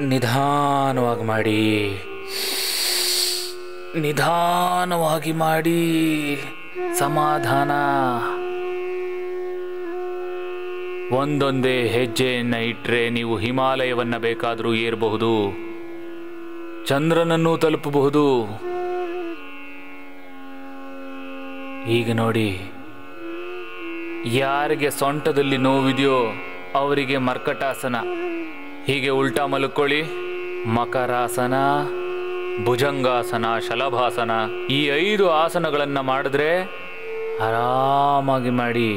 ನಿಧಾನವಾಗಿ ಮಾಡಿ. ನಿಧಾನವಾಗಿ ಮಾಡಿ. ಸಮಾಧಾನ. ಒಂದೊಂದೇ ಹೆಜ್ಜೆಯನ್ನ ಇಟ್ಟರೆ ನೀವು ಹಿಮಾಲಯವನ್ನ ಬೇಕಾದರೂ ಏರಬಹುದು, ಚಂದ್ರನನ್ನು ತಲುಪಬಹುದು. ಈಗ ನೋಡಿ, ಯಾರಿಗೆ ಸೊಂಟದಲ್ಲಿ ನೋವಿದೆಯೋ ಅವರಿಗೆ ಮರ್ಕಟಾಸನ. ಹೀಗೆ ಉಲ್ಟಾ ಮಲ್ಕೊಳ್ಳಿ. ಮಕರಾಸನ, ಭುಜಂಗಾಸನ, ಶಲಭಾಸನ, ಈ 5 ಆಸನಗಳನ್ನು ಮಾಡಿದ್ರೆ ಆರಾಮಾಗಿ ಮಾಡಿ.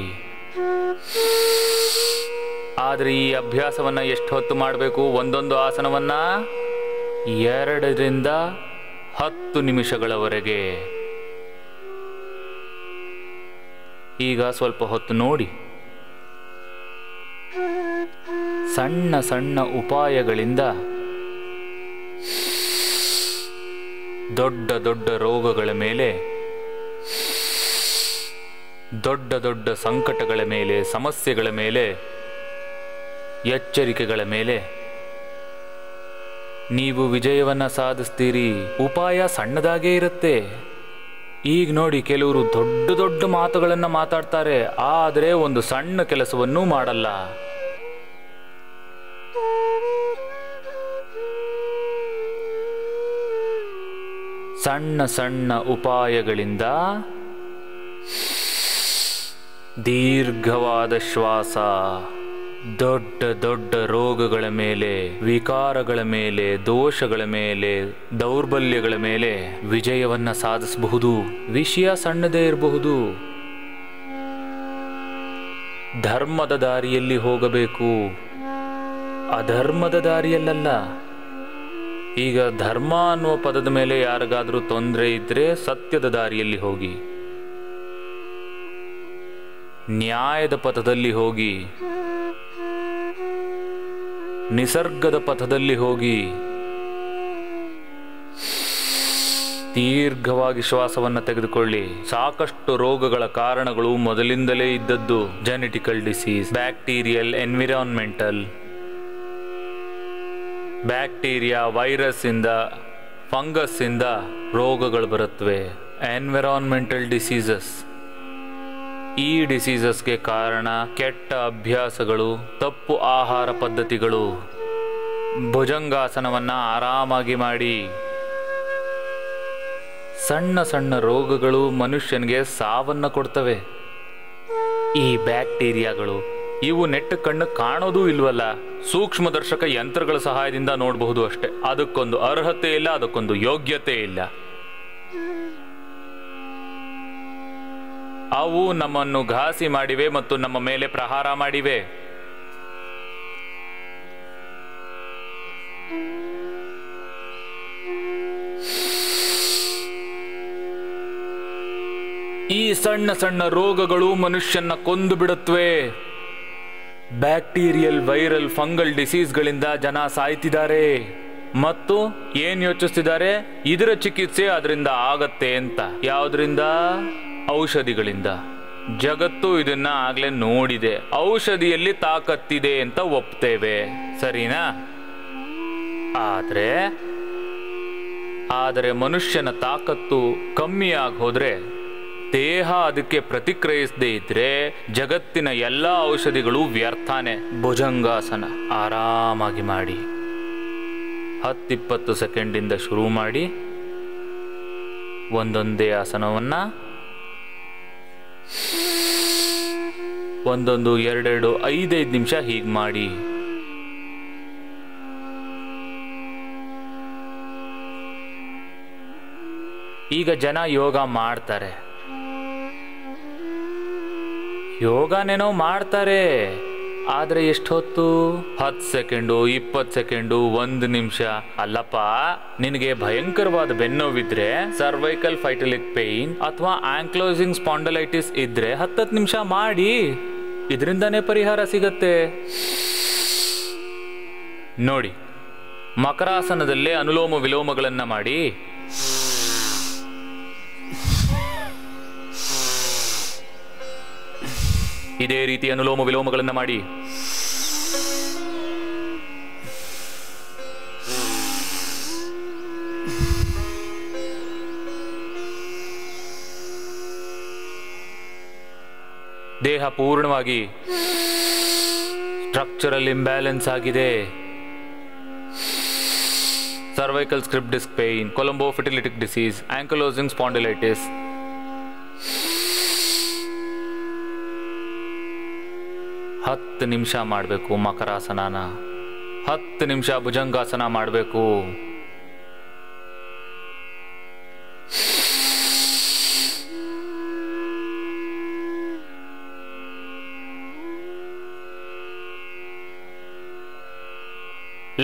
ಆದರೆ ಈ ಅಭ್ಯಾಸವನ್ನ ಎಷ್ಟು ಹೊತ್ತು ಮಾಡಬೇಕು? ಒಂದೊಂದು ಆಸನವನ್ನ 2 ರಿಂದ 10 ನಿಮಿಷಗಳವರೆಗೆ. ಈಗ ಸ್ವಲ್ಪ ಹೊತ್ತು ನೋಡಿ. ಸಣ್ಣ ಸಣ್ಣ ಉಪಾಯಗಳಿಂದ ದೊಡ್ಡ ದೊಡ್ಡ ರೋಗಗಳ ಮೇಲೆ, ದೊಡ್ಡ ದೊಡ್ಡ ಸಂಕಟಗಳ ಮೇಲೆ, ಸಮಸ್ಯೆಗಳ ಮೇಲೆ, ಎಚ್ಚರಿಕೆಗಳ ಮೇಲೆ ನೀವು ವಿಜಯವನ್ನ ಸಾಧಿಸ್ತೀರಿ. ಉಪಾಯ ಸಣ್ಣದಾಗೇ ಇರುತ್ತೆ. ಈಗ ನೋಡಿ, ಕೆಲವರು ದೊಡ್ಡ ದೊಡ್ಡ ಮಾತುಗಳನ್ನ ಮಾತಾಡ್ತಾರೆ, ಆದರೆ ಒಂದು ಸಣ್ಣ ಕೆಲಸವನ್ನೂ ಮಾಡಲ್ಲ. ಸಣ್ಣ ಸಣ್ಣ ಉಪಾಯಗಳಿಂದ ದೀರ್ಘವಾದ ಶ್ವಾಸ. ದೊಡ್ಡ ದೊಡ್ಡ ರೋಗಗಳ ಮೇಲೆ, ವಿಕಾರಗಳ ಮೇಲೆ, ದೋಷಗಳ ಮೇಲೆ, ದೌರ್ಬಲ್ಯಗಳ ಮೇಲೆ ವಿಜಯವನ್ನ ಸಾಧಿಸಬಹುದು. ವಿಷಯ ಸಣ್ಣದೇ ಇರಬಹುದು. ಧರ್ಮದ ದಾರಿಯಲ್ಲಿ ಹೋಗಬೇಕು, ಅಧರ್ಮದ ದಾರಿಯಲ್ಲ. ಈಗ ಧರ್ಮ ಅನ್ನುವ ಪದದ ಮೇಲೆ ಯಾರಿಗಾದ್ರೂ ತೊಂದರೆ ಇದ್ರೆ ಸತ್ಯದ ದಾರಿಯಲ್ಲಿ ಹೋಗಿ, ನ್ಯಾಯದ ಪಥದಲ್ಲಿ ಹೋಗಿ, ನಿಸರ್ಗದ ಪಥದಲ್ಲಿ ಹೋಗಿ. ದೀರ್ಘವಾಗಿ ಶ್ವಾಸವನ್ನು ತೆಗೆದುಕೊಳ್ಳಿ. ಸಾಕಷ್ಟು ರೋಗಗಳ ಕಾರಣಗಳು ಮೊದಲಿಂದಲೇ ಇದ್ದದ್ದು. Genetical disease, bacterial, environmental. Bacteria, virus ಇಂದ, ಫಂಗಸ್ ಇಂದ ರೋಗಗಳು ಬರುತ್ತವೆ. Environmental diseases. ಈ ಡಿಸೀಸಸ್ಗೆ ಕಾರಣ ಕೆಟ್ಟ ಅಭ್ಯಾಸಗಳು, ತಪ್ಪು ಆಹಾರ ಪದ್ಧತಿಗಳು. ಭುಜಂಗಾಸನವನ್ನ ಆರಾಮಾಗಿ ಮಾಡಿ. ಸಣ್ಣ ಸಣ್ಣ ರೋಗಗಳು ಮನುಷ್ಯನಿಗೆ ಸಾವನ್ನ ಕೊಡ್ತವೆ. ಈ ಬ್ಯಾಕ್ಟೀರಿಯಾಗಳು ಇವು ನೆಟ್ಟ ಕಣ್ಣು ಕಾಣೋದೂ ಇಲ್ವಲ್ಲ, ಸೂಕ್ಷ್ಮದರ್ಶಕ ಯಂತ್ರಗಳ ಸಹಾಯದಿಂದ ನೋಡಬಹುದು ಅಷ್ಟೆ. ಅದಕ್ಕೊಂದು ಅರ್ಹತೆ ಇಲ್ಲ, ಅದಕ್ಕೊಂದು ಯೋಗ್ಯತೆ ಇಲ್ಲ. ಅವು ನಮ್ಮನ್ನು ಘಾಸಿ ಮಾಡಿವೆ ಮತ್ತು ನಮ್ಮ ಮೇಲೆ ಪ್ರಹಾರ ಮಾಡಿವೆ. ಈ ಸಣ್ಣ ಸಣ್ಣ ರೋಗಗಳು ಮನುಷ್ಯನ ಕೊಂದು ಬಿಡುತ್ತವೆ. ಬ್ಯಾಕ್ಟೀರಿಯಲ್, ವೈರಲ್, ಫಂಗಲ್ ಡಿಸೀಸ್ಗಳಿಂದ ಜನ ಸಾಯ್ತಿದ್ದಾರೆ ಮತ್ತು ಏನ್ ಯೋಚಿಸ್ತಿದ್ದಾರೆ, ಇದರ ಚಿಕಿತ್ಸೆ ಅದರಿಂದ ಆಗತ್ತೆ ಅಂತ. ಯಾವುದರಿಂದ? ಔಷಧಿಗಳಿಂದ. ಜಗತ್ತು ಇದನ್ನ ಆಗ್ಲೇ ನೋಡಿದೆ. ಔಷಧಿಯಲ್ಲಿ ತಾಕತ್ತಿದೆ ಅಂತ ಒಪ್ತೇವೆ, ಸರಿನಾ? ಆದರೆ ಮನುಷ್ಯನ ತಾಕತ್ತು ಕಮ್ಮಿ ಆಗಿ ಹೋದ್ರೆ, ದೇಹ ಅದಕ್ಕೆ ಪ್ರತಿಕ್ರಿಯಿಸದೇ ಇದ್ರೆ ಜಗತ್ತಿನ ಎಲ್ಲ ಔಷಧಿಗಳು ವ್ಯರ್ಥಾನೆ. ಭುಜಂಗಾಸನ ಆರಾಮಾಗಿ ಮಾಡಿ. 10-20 ಸೆಕೆಂಡಿಂದ ಶುರು ಮಾಡಿ. ಒಂದೊಂದೇ ಆಸನವನ್ನ ಒಂದೊಂದು 2-2, 5-5 ನಿಮಿಷ ಹೀಗೆ ಮಾಡಿ. ಈಗ ಜನ ಯೋಗ ಮಾಡ್ತಾರೆ, ಯೋಗನೇನೋ ಮಾಡ್ತಾರೆ, ಆದ್ರೆ ಎಷ್ಟೊತ್ತು? 10 ಸೆಕೆಂಡು, 20 ಸೆಕೆಂಡು, 1 ನಿಮಿಷ. ಅಲ್ಲಪ್ಪ, ನಿನಗೆ ಭಯಂಕರವಾದ ಬೆನ್ನೋವಿದ್ರೆ, ಸರ್ವೈಕಲ್ ಫೈಟಲಿಕ್ ಪೇನ್ ಅಥವಾ ಆಂಕ್ಲೋಸಿಂಗ್ ಸ್ಪಾಂಡಲೈಟಿಸ್ ಇದ್ರೆ 10 ನಿಮಿಷ ಮಾಡಿ. ಇದರಿಂದಾನೇ ಪರಿಹಾರ ಸಿಗತ್ತೆ. ನೋಡಿ, ಮಕರಾಸನದಲ್ಲೇ ಅನುಲೋಮ ವಿಲೋಮಗಳನ್ನ ಮಾಡಿ. ಇದೇ ರೀತಿ ಅನುಲೋಮ ವಿಲೋಮಗಳನ್ನು ಮಾಡಿ. ದೇಹ ಪೂರ್ಣವಾಗಿ ಸ್ಟ್ರಕ್ಚರಲ್ ಇಂಬ್ಯಾಲೆನ್ಸ್ ಆಗಿದೆ. ಸರ್ವೈಕಲ್ ಸ್ಕ್ರಿಪ್ ಡಿಸ್ಕ್ ಪೇನ್, ಕೊಲಂಬೋ ಫರ್ಟಿಲಿಟಿಕ್ ಡಿಸೀಸ್, ಆಂಕಲೋಸಿಂಗ್ ಸ್ಪಾಂಡಿಲೈಟಿಸ್. ಹತ್ತು ನಿಮಿಷ ಮಾಡಬೇಕು ಮಕರಾಸನನ, 10 ನಿಮಿಷ ಭುಜಂಗಾಸನ ಮಾಡಬೇಕು.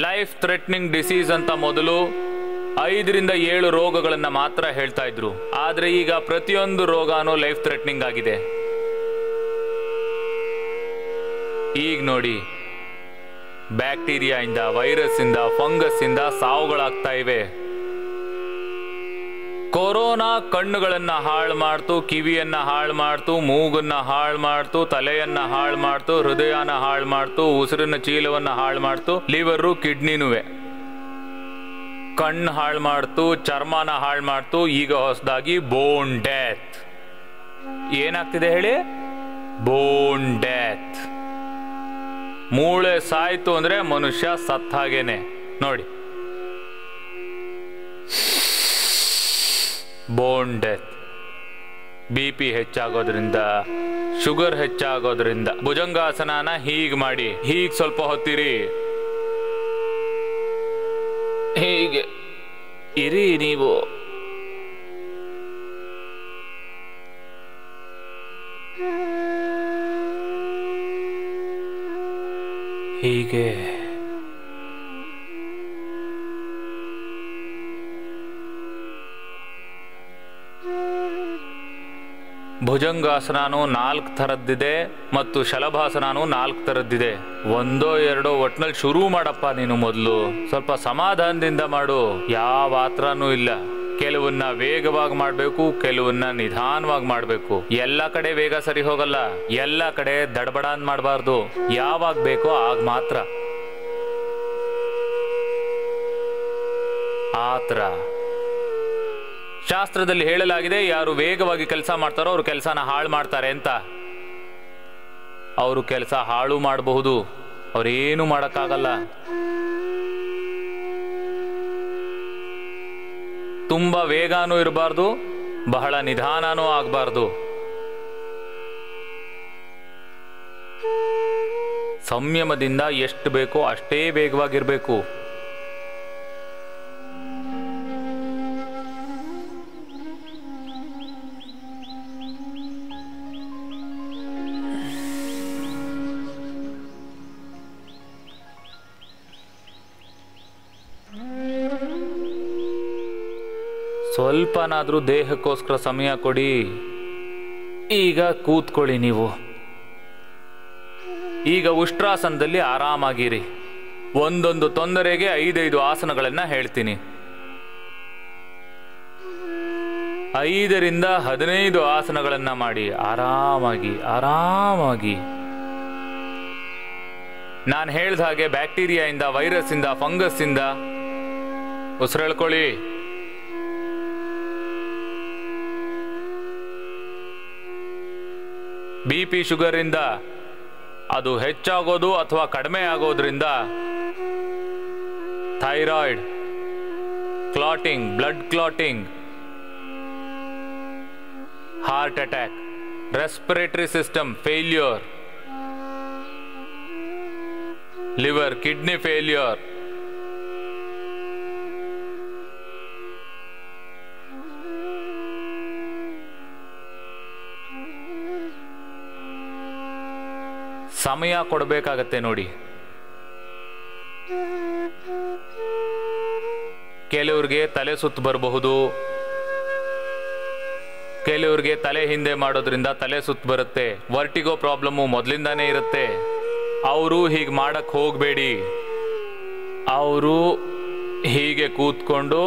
ಲೈಫ್ ಥ್ರೆಟ್ನಿಂಗ್ ಡಿಸೀಸ್ ಅಂತ ಮೊದಲು 5-7 ರೋಗಗಳನ್ನ ಮಾತ್ರ ಹೇಳ್ತಾ ಇದ್ರು. ಆದ್ರೆ ಈಗ ಪ್ರತಿಯೊಂದು ರೋಗನೂ ಲೈಫ್ ಥ್ರೆಟ್ನಿಂಗ್ ಆಗಿದೆ. ಈಗ ನೋಡಿ, ಬ್ಯಾಕ್ಟೀರಿಯಾ ಇಂದ, ವೈರಸ್ ಇಂದ, ಫಂಗಸ್ ಇಂದ ಸಾವುಗಳಾಗ್ತಾ ಇವೆ. ಕೊರೋನಾ ಕಣ್ಣುಗಳನ್ನ ಹಾಳು ಮಾಡ್ತು, ಕಿವಿಯನ್ನ ಹಾಳು ಮಾಡ್ತು, ಮೂಗನ್ನ ಹಾಳು ಮಾಡ್ತು, ತಲೆಯನ್ನ ಹಾಳು ಮಾಡ್ತು, ಹೃದಯನ ಹಾಳು ಮಾಡ್ತು, ಉಸಿರಿನ ಚೀಲವನ್ನ ಹಾಳು ಮಾಡ್ತು, ಲಿವರು, ಕಿಡ್ನಿನುವೆ. ಕಣ್ಣು ಹಾಳು ಮಾಡ್ತು, ಚರ್ಮನ ಹಾಳು ಮಾಡ್ತು. ಈಗ ಹೊಸದಾಗಿ ಬೋನ್ ಡೆತ್. ಏನಾಗ್ತಿದೆ ಹೇಳಿ? ಬೋನ್ ಡೆತ್. ಮೂಳೆ ಸಾಯ್ತು ಅಂದ್ರೆ ಮನುಷ್ಯ ಸತ್ತ ಹಾಗೇನೆ. ನೋಡಿ, ಬೋನ್ ಡೆತ್. BP ಹೆಚ್ಚಾಗೋದ್ರಿಂದ, ಶುಗರ್ ಹೆಚ್ಚಾಗೋದ್ರಿಂದ ಭುಜಂಗಾಸನನ ಹೀಗೆ ಮಾಡಿ, ಹೀಗೆ ಸ್ವಲ್ಪ ಹೊತ್ತಿರಿ, ಹೀಗೆ ಇರಿ ನೀವು. ಹೀಗೆ ಭುಜಂಗಾಸನೂ 4 ಥರದ್ದಿದೆ ಮತ್ತು ಶಲಭಾಸನೂ 4 ಥರದ್ದಿದೆ. ಒಂದೋ ಎರಡೋ ಒಟ್ನಲ್ಲಿ ಶುರು ಮಾಡಪ್ಪ ನೀನು. ಮೊದಲು ಸ್ವಲ್ಪ ಸಮಾಧಾನದಿಂದ ಮಾಡು. ಯಾವ ಆತ್ರನೂ ಇಲ್ಲ. ಕೆಲವನ್ನ ವೇಗವಾಗಿ ಮಾಡಬೇಕು, ಕೆಲವನ್ನ ನಿಧಾನವಾಗಿ ಮಾಡಬೇಕು. ಎಲ್ಲ ಕಡೆ ವೇಗ ಸರಿ ಹೋಗಲ್ಲ, ಎಲ್ಲ ಕಡೆ ದಡಬಡ ಅಂತ ಮಾಡಬಾರ್ದು. ಯಾವಾಗ ಬೇಕೋ ಆಗ ಮಾತ್ರ. ಆತರ ಶಾಸ್ತ್ರದಲ್ಲಿ ಹೇಳಲಾಗಿದೆ, ಯಾರು ವೇಗವಾಗಿ ಕೆಲಸ ಮಾಡ್ತಾರೋ ಅವ್ರು ಕೆಲಸನ ಹಾಳು ಮಾಡ್ತಾರೆ ಅಂತ. ಅವರು ಕೆಲಸ ಹಾಳು ಮಾಡಬಹುದು, ಅವ್ರೇನು ಮಾಡಕ್ಕಾಗಲ್ಲ. ತುಂಬಾ ವೇಗನೂ ಇರಬಾರ್ದು, ಬಹಳ ನಿಧಾನನೂ ಆಗಬಾರ್ದು. ಸಂಯಮದಿಂದ ಎಷ್ಟು ಬೇಕೋ ಅಷ್ಟೇ ವೇಗವಾಗಿರ್ಬೇಕು. ಸ್ವಲ್ಪನಾದ್ರೂ ದೇಹಕ್ಕೋಸ್ಕರ ಸಮಯ ಕೊಡಿ. ಈಗ ಕೂತ್ಕೊಳ್ಳಿ ನೀವು. ಈಗ ಉಷ್ಟ್ರಾಸನದಲ್ಲಿ ಆರಾಮಾಗಿರಿ. ಒಂದೊಂದು ತೊಂದರೆಗೆ 5 ಆಸನಗಳನ್ನ ಹೇಳ್ತೀನಿ. 5 ರಿಂದ 15 ಆಸನಗಳನ್ನ ಮಾಡಿ ಆರಾಮಾಗಿ ಆರಾಮಾಗಿ. ನಾನು ಹೇಳ್ದ ಹಾಗೆ ಬ್ಯಾಕ್ಟೀರಿಯಾಯಿಂದ, ವೈರಸ್ ಇಂದ, ಫಂಗಸ್ ಇಂದ ಉಸಿರೆಳ್ಕೊಳ್ಳಿ. BP ಶುಗರ್ ಇಂದ ಅದು ಹೆಚ್ಚಾಗೋದು ಅಥವಾ ಕಡಿಮೆ ಆಗೋದ್ರಿಂದ thyroid, clotting, blood clotting, heart attack, respiratory system failure, liver, kidney failure, ಸಮಯ ಕೊಡಬೇಕಾಗತ್ತೆ ನೋಡಿ. ಕೆಲವ್ರಿಗೆ ತಲೆ ಸುತ್ತು ಬರಬಹುದು, ಕೆಲವ್ರಿಗೆ ತಲೆ ಹಿಂದೆ ಮಾಡೋದ್ರಿಂದ ತಲೆ ಸುತ್ತು ಬರುತ್ತೆ. ವರ್ಟಿಗೋ ಪ್ರಾಬ್ಲಮ್ಮು ಮೊದಲಿಂದಾನೇ ಇರುತ್ತೆ. ಅವರು ಹೀಗೆ ಮಾಡಕ್ ಹೋಗಬೇಡಿ. ಅವರು ಹೀಗೆ ಕೂತ್ಕೊಂಡು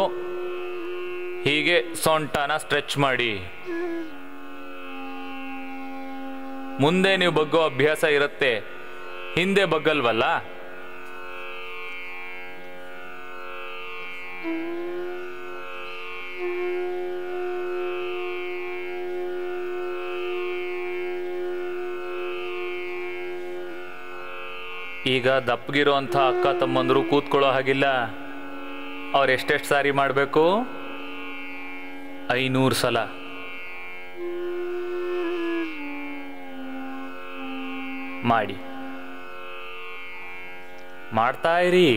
ಹೀಗೆ ಸೊಂಟನ ಸ್ಟ್ರೆಚ್ ಮಾಡಿ. ಮುಂದೆ ನೀವು ಬಗ್ಗೋ ಅಭ್ಯಾಸ ಇರುತ್ತೆ, ಹಿಂದೆ ಬಗ್ಗಲ್ವಲ್ಲ. ಈಗ ದಪ್ಪಗಿರೋಂಥ ಅಕ್ಕ ತಮ್ಮಂದ್ರು ಕೂತ್ಕೊಳ್ಳೋ ಹಾಗಿಲ್ಲ. ಅವ್ರು ಎಷ್ಟೆಷ್ಟು ಸಾರಿ ಮಾಡಬೇಕು? 500 ಸಲ. ಮಾಡಿ, ಮಾಡ್ತಾ ಇರಿ.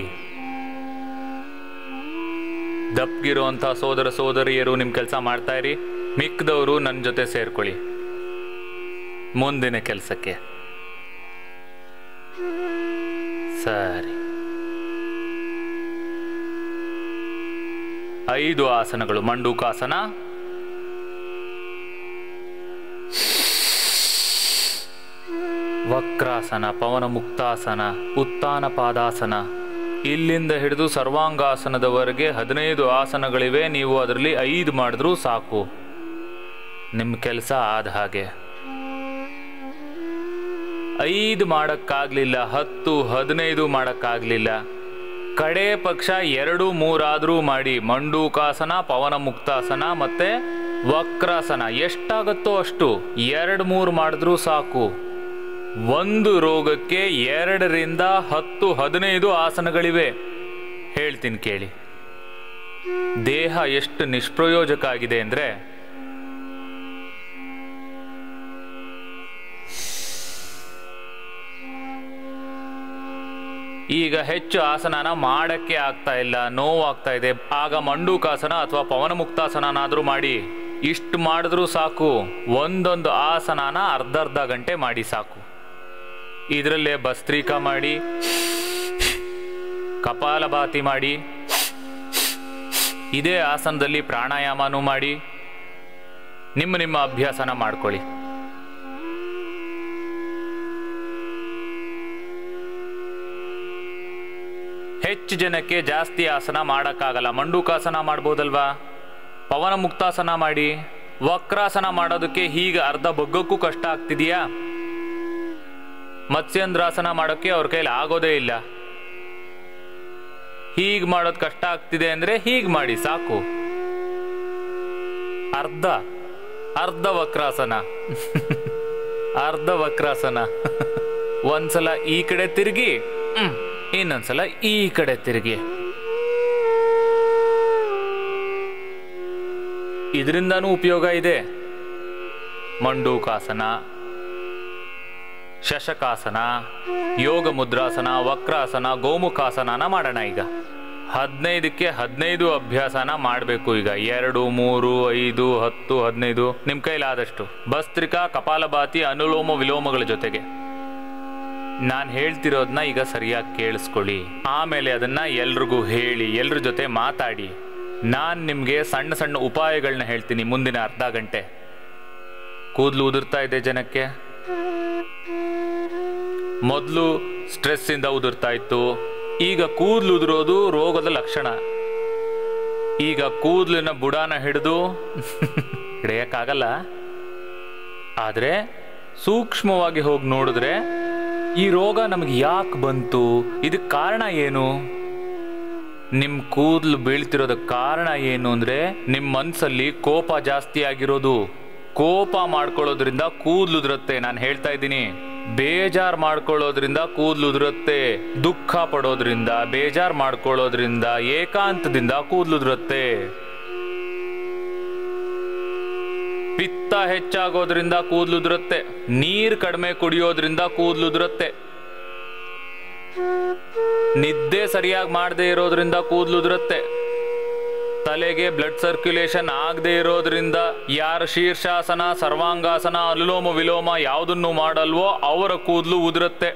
ದಪ್ಪಗಿರುವಂಥ ಸೋದರ ಸೋದರಿಯರು ನಿಮ್ಮ ಕೆಲಸ ಮಾಡ್ತಾ ಇರಿ. ಮಿಕ್ಕದವರು ನನ್ನ ಜೊತೆ ಸೇರ್ಕೊಳ್ಳಿ ಮುಂದಿನ ಕೆಲಸಕ್ಕೆ. ಸರಿ, 5 ಆಸನಗಳು. ಮಂಡೂಕಾಸನ, ವಕ್ರಾಸನ, ಪವನ ಮುಕ್ತಾಸನ, ಉತ್ಥಾನ ಪಾದಾಸನ, ಇಲ್ಲಿಂದ ಹಿಡಿದು ಸರ್ವಾಂಗಾಸನದವರೆಗೆ 15 ಆಸನಗಳಿವೆ. ನೀವು ಅದರಲ್ಲಿ 5 ಮಾಡಿದ್ರೂ ಸಾಕು, ನಿಮ್ಮ ಕೆಲಸ ಆದ ಹಾಗೆ. 5 ಮಾಡೋಕ್ಕಾಗಲಿಲ್ಲ, 10, 15 ಮಾಡೋಕ್ಕಾಗಲಿಲ್ಲ, ಕಡೆ ಪಕ್ಷ 2, 3 ಆದರೂ ಮಾಡಿ. ಮಂಡೂಕಾಸನ, ಪವನ ಮುಕ್ತಾಸನ ಮತ್ತೆ ವಕ್ರಾಸನ ಎಷ್ಟಾಗತ್ತೋ ಅಷ್ಟು 2, 3 ಮಾಡಿದ್ರೂ ಸಾಕು. ಒಂದು ರೋಗಕ್ಕೆ 2 ರಿಂದ 10, 15 ಆಸನಗಳಿವೆ. ಹೇಳ್ತೀನಿ ಕೇಳಿ. ದೇಹ ಎಷ್ಟು ನಿಷ್ಪ್ರಯೋಜಕ ಆಗಿದೆ ಅಂದ್ರೆ, ಈಗ ಹೆಚ್ಚು ಆಸನನ ಮಾಡಕ್ಕೆ ಆಗ್ತಾ ಇಲ್ಲ, ನೋವಾಗ್ತಾ ಇದೆ. ಆಗ ಮಂಡೂಕಾಸನ ಅಥವಾ ಪವನಮುಕ್ತಾಸನನಾದರೂ ಮಾಡಿ. ಇಷ್ಟು ಮಾಡಿದ್ರೂ ಸಾಕು. ಒಂದೊಂದು ಆಸನನ ಅರ್ಧ ಗಂಟೆ ಮಾಡಿ ಸಾಕು. ಇದರಲ್ಲೇ ಭಸ್ತ್ರಿಕಾ ಮಾಡಿ, ಕಪಾಲಭಾತಿ ಮಾಡಿ, ಇದೇ ಆಸನದಲ್ಲಿ ಪ್ರಾಣಾಯಾಮನೂ ಮಾಡಿ. ನಿಮ್ಮ ಅಭ್ಯಾಸನ ಮಾಡ್ಕೊಳ್ಳಿ. ಹೆಚ್ಚು ಜನಕ್ಕೆ ಜಾಸ್ತಿ ಆಸನ ಮಾಡೋಕ್ಕಾಗಲ್ಲ. ಮಂಡೂಕಾಸನ ಮಾಡ್ಬೋದಲ್ವಾ, ಪವನ ಮುಕ್ತಾಸನ ಮಾಡಿ. ವಕ್ರಾಸನ ಮಾಡೋದಕ್ಕೆ ಹೀಗೆ ಅರ್ಧ ಬಗ್ಗಕ್ಕೂ ಕಷ್ಟ ಆಗ್ತಿದೆಯಾ? ಮತ್ಸ್ಯೇಂದ್ರಾಸನ ಮಾಡೋಕ್ಕೆ ಅವ್ರ ಕೈಲಿ ಆಗೋದೇ ಇಲ್ಲ. ಹೀಗೆ ಮಾಡೋದು ಕಷ್ಟ ಆಗ್ತಿದೆ ಅಂದರೆ ಹೀಗೆ ಮಾಡಿ ಸಾಕು. ಅರ್ಧ ವಕ್ರಾಸನ ಅರ್ಧ ವಕ್ರಾಸನ. ಒಂದ್ಸಲ ಈ ಕಡೆ ತಿರುಗಿ, ಇನ್ನೊಂದ್ಸಲ ಈ ಕಡೆ ತಿರುಗಿ. ಇದರಿಂದನೂ ಉಪಯೋಗ ಇದೆ. ಮಂಡೂಕಾಸನ, ಶಶಕಾಸನ, ಯೋಗ ಮುದ್ರಾಸನ, ವಕ್ರಾಸನ, ಗೋಮುಖಾಸನ ಮಾಡೋಣ. ಈಗ 15ಕ್ಕೆ 15 ಅಭ್ಯಾಸನ ಮಾಡಬೇಕು. ಈಗ 2, 3, 5, 10, 15 ನಿಮ್ಮ ಕೈಲಾದಷ್ಟು. ಭಸ್ತ್ರಿಕಾ, ಕಪಾಲಭಾತಿ, ಅನುಲೋಮ ವಿಲೋಮಗಳ ಜೊತೆಗೆ. ನಾನು ಹೇಳ್ತಿರೋದನ್ನ ಈಗ ಸರಿಯಾಗಿ ಕೇಳಿಸ್ಕೊಳ್ಳಿ. ಆಮೇಲೆ ಅದನ್ನ ಎಲ್ರಿಗೂ ಹೇಳಿ, ಎಲ್ರ ಜೊತೆ ಮಾತಾಡಿ. ನಾನು ನಿಮಗೆ ಸಣ್ಣ ಸಣ್ಣ ಉಪಾಯಗಳನ್ನ ಹೇಳ್ತೀನಿ ಮುಂದಿನ ಅರ್ಧ ಗಂಟೆ. ಕೂದಲು ಉದುರ್ತಾ ಇದೆ ಜನಕ್ಕೆ. ಮೊದಲು ಸ್ಟ್ರೆಸ್ ಇಂದ ಉದುರ್ತಾ ಇತ್ತು, ಈಗ ಕೂದಲು ಉದುರೋದು ರೋಗದ ಲಕ್ಷಣ. ಈಗ ಕೂದಲಿನ ಬುಡಾನ ಹಿಡಿದು ಹಿಡಿಯಕ್ಕಾಗಲ್ಲ. ಆದರೆ ಸೂಕ್ಷ್ಮವಾಗಿ ಹೋಗಿ ನೋಡಿದ್ರೆ ಈ ರೋಗ ನಮಗೆ ಯಾಕೆ ಬಂತು, ಇದಕ್ಕೆ ಕಾರಣ ಏನು? ನಿಮ್ಮ ಕೂದಲು ಬೀಳ್ತಿರೋದಕ್ಕೆ ಕಾರಣ ಏನು ಅಂದರೆ ನಿಮ್ಮ ಮನಸ್ಸಲ್ಲಿ ಕೋಪ ಜಾಸ್ತಿ ಆಗಿರೋದು. ಕೋಪ ಮಾಡ್ಕೊಳ್ಳೋದ್ರಿಂದ ಕೂದಲು ಉದುರುತ್ತೆ. ನಾನು ಹೇಳ್ತಾ ಇದ್ದೀನಿ, ಬೇಜಾರು ಮಾಡ್ಕೊಳ್ಳೋದ್ರಿಂದ ಕೂದಲು ಉದುರುತ್ತೆ. ದುಃಖ ಪಡೋದ್ರಿಂದ, ಬೇಜಾರು ಮಾಡ್ಕೊಳ್ಳೋದ್ರಿಂದ, ಏಕಾಂತದಿಂದ ಕೂದಲು ಉದುರುತ್ತೆ. ಪಿತ್ತ ಹೆಚ್ಚಾಗೋದ್ರಿಂದ ಕೂದಲು ಉದುರುತ್ತೆ. ನೀರು ಕಡಿಮೆ ಕುಡಿಯೋದ್ರಿಂದ ಕೂದಲು ಉದುರುತ್ತೆ. ನಿದ್ದೆ ಸರಿಯಾಗಿ ಮಾಡದೇ ಇರೋದ್ರಿಂದ ಕೂದಲು ಉದುರುತ್ತೆ. ತಲೆಗೆ ಬ್ಲಡ್ ಸರ್ಕ್ಯುಲೇಷನ್ ಆಗದೆ ಇರೋದ್ರಿಂದ, ಯಾರು ಶೀರ್ಷಾಸನ, ಸರ್ವಾಂಗಾಸನ, ಅನುಲೋಮ ವಿಲೋಮ ಯಾವುದನ್ನು ಮಾಡಲ್ವೋ ಅವರ ಕೂದಲು ಉದುರುತ್ತೆ.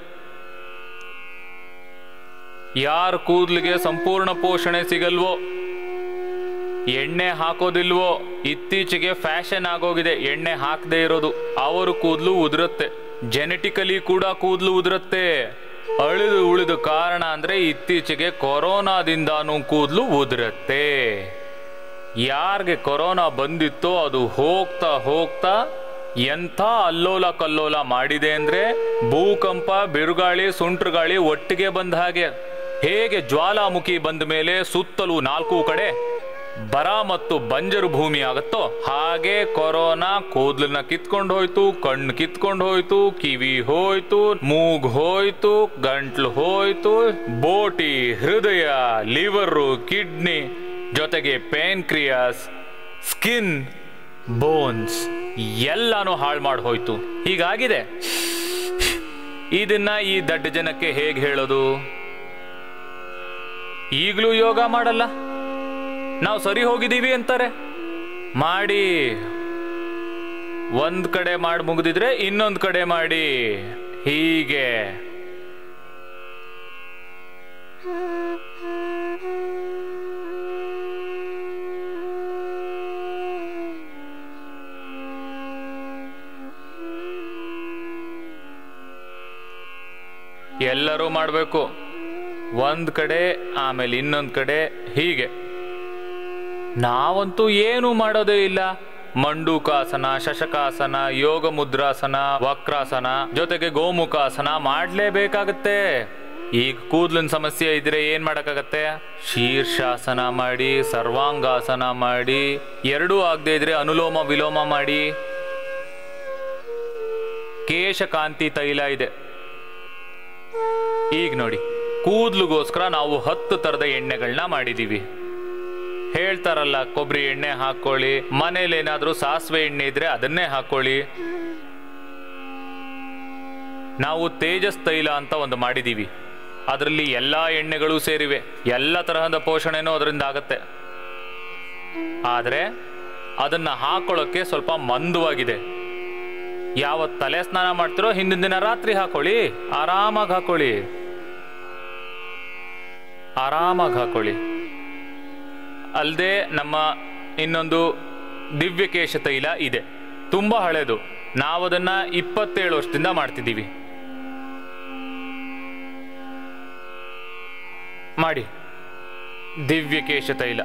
ಯಾರ ಕೂದಲಿಗೆ ಸಂಪೂರ್ಣ ಪೋಷಣೆ ಸಿಗಲ್ವೋ, ಎಣ್ಣೆ ಹಾಕೋದಿಲ್ವೋ, ಇತ್ತೀಚೆಗೆ ಫ್ಯಾಷನ್ ಆಗೋಗಿದೆ ಎಣ್ಣೆ ಹಾಕದೇ ಇರೋದು, ಅವರು ಕೂದಲು ಉದುರುತ್ತೆ. ಜೆನೆಟಿಕಲಿ ಕೂಡ ಕೂದಲು ಉದುರುತ್ತೆ. ಉಳಿದ ಕಾರಣ ಅಂದ್ರೆ ಇತ್ತೀಚೆಗೆ ಕೊರೋನಾದಿಂದಾನು ಕೂದಲು ಉದುರುತ್ತೆ. ಯಾರಿಗೆ ಕೊರೋನಾ ಬಂದಿತ್ತೋ ಅದು ಹೋಗ್ತಾ ಹೋಗ್ತಾ ಎಂಥ ಅಲ್ಲೋಲ ಕಲ್ಲೋಲ ಮಾಡಿದೆ ಅಂದ್ರೆ, ಭೂಕಂಪ, ಬಿರುಗಾಳಿ, ಸುಂಟ್ರಗಾಳಿ ಒಟ್ಟಿಗೆ ಬಂದ ಹಾಗೆ. ಹೇಗೆ ಜ್ವಾಲಾಮುಖಿ ಬಂದ ಮೇಲೆ ಸುತ್ತಲೂ 4 ಕಡೆ ಬರ ಮತ್ತು ಬಂಜರು ಭೂಮಿ ಆಗುತ್ತೋ ಹಾಗೆ ಕೊರೋನಾ ಕೂದಲನ್ನ ಕಿತ್ಕೊಂಡು ಹೋಯ್ತು, ಕಣ್ಣು ಕಿತ್ಕೊಂಡು ಹೋಯ್ತು, ಕಿವಿ ಹೋಯ್ತು, ಮೂಗು ಹೋಯ್ತು, ಗಂಟ್ಲು ಹೋಯ್ತು, ಬೋಟಿ, ಹೃದಯ, ಲಿವರು, ಕಿಡ್ನಿ, ಜೊತೆಗೆ ಪೇನ್ಕ್ರಿಯಾಸ್, ಸ್ಕಿನ್, ಬೋನ್ಸ್ ಎಲ್ಲಾನು ಹಾಳು ಮಾಡಿ ಹೋಯ್ತು. ಹೀಗಾಗಿದೆ. ಇದನ್ನ ಈ ದಡ್ಡ ಜನಕ್ಕೆ ಹೇಗೆ ಹೇಳೋದು? ಈಗಲೂ ಯೋಗ ಮಾಡಲ್ಲ, ನಾವು ಸರಿ ಹೋಗಿದ್ದೀವಿ ಅಂತಾರೆ. ಮಾಡಿ, ಒಂದ್ ಕಡೆ ಮಾಡಿ ಮುಗಿದಿದ್ರೆ ಇನ್ನೊಂದು ಕಡೆ ಮಾಡಿ. ಹೀಗೆ ಎಲ್ಲರೂ ಮಾಡಬೇಕು. ಒಂದ್ ಕಡೆ ಆಮೇಲೆ ಇನ್ನೊಂದು ಕಡೆ, ಹೀಗೆ. ನಾವಂತೂ ಏನೂ ಮಾಡೋದೇ ಇಲ್ಲ. ಮಂಡೂಕಾಸನ, ಶಶಕಾಸನ, ಯೋಗ ಮುದ್ರಾಸನ, ವಕ್ರಾಸನ, ಜೊತೆಗೆ ಗೋಮುಖಾಸನ ಮಾಡಲೇಬೇಕಾಗತ್ತೆ. ಈಗ ಕೂದಲಿನ ಸಮಸ್ಯೆ ಇದ್ರೆ ಏನ್ ಮಾಡಕ್ಕಾಗತ್ತೆ? ಶೀರ್ಷಾಸನ ಮಾಡಿ, ಸರ್ವಾಂಗಾಸನ ಮಾಡಿ, ಎರಡೂ ಆಗದೆ ಇದ್ರೆ ಅನುಲೋಮ ವಿಲೋಮ ಮಾಡಿ. ಕೇಶಕಾಂತಿ ತೈಲ ಇದೆ. ಈಗ ನೋಡಿ, ಕೂದಲಿಗೋಸ್ಕರ ನಾವು 10 ಥರದ ಎಣ್ಣೆಗಳನ್ನ ಮಾಡಿದೀವಿ. ಹೇಳ್ತಾರಲ್ಲ, ಕೊಬ್ಬರಿ ಎಣ್ಣೆ ಹಾಕೊಳ್ಳಿ, ಮನೇಲಿ ಏನಾದ್ರೂ ಸಾಸಿವೆ ಎಣ್ಣೆ ಇದ್ರೆ ಅದನ್ನೇ ಹಾಕೊಳ್ಳಿ. ನಾವು ತೇಜಸ್ ತೈಲ ಅಂತ ಒಂದು ಮಾಡಿದೀವಿ. ಅದರಲ್ಲಿ ಎಲ್ಲ ಎಣ್ಣೆಗಳು ಸೇರಿವೆ, ಎಲ್ಲ ತರಹದ ಪೋಷಣೆನೂ ಅದರಿಂದ ಆಗತ್ತೆ. ಆದರೆ ಅದನ್ನ ಹಾಕೊಳ್ಳೋಕ್ಕೆ ಸ್ವಲ್ಪ ಮಂದವಾಗಿದೆ. ಯಾವತ್ತು ತಲೆ ಸ್ನಾನ ಮಾಡ್ತಿರೋ ಹಿಂದಿನ ದಿನ ರಾತ್ರಿ ಹಾಕೊಳ್ಳಿ, ಆರಾಮಾಗಿ ಹಾಕೊಳ್ಳಿ, ಆರಾಮಾಗಿ ಹಾಕೊಳ್ಳಿ. ಅಲ್ಲದೆ ನಮ್ಮ ಇನ್ನೊಂದು ದಿವ್ಯಕೇಶ ತೈಲ ಇದೆ, ತುಂಬಾ ಹಳೇದು. ನಾವದನ್ನ 27 ವರ್ಷದಿಂದ ಮಾಡ್ತಿದ್ದೀವಿ. ಮಾಡಿ ದಿವ್ಯಕೇಶ ತೈಲ.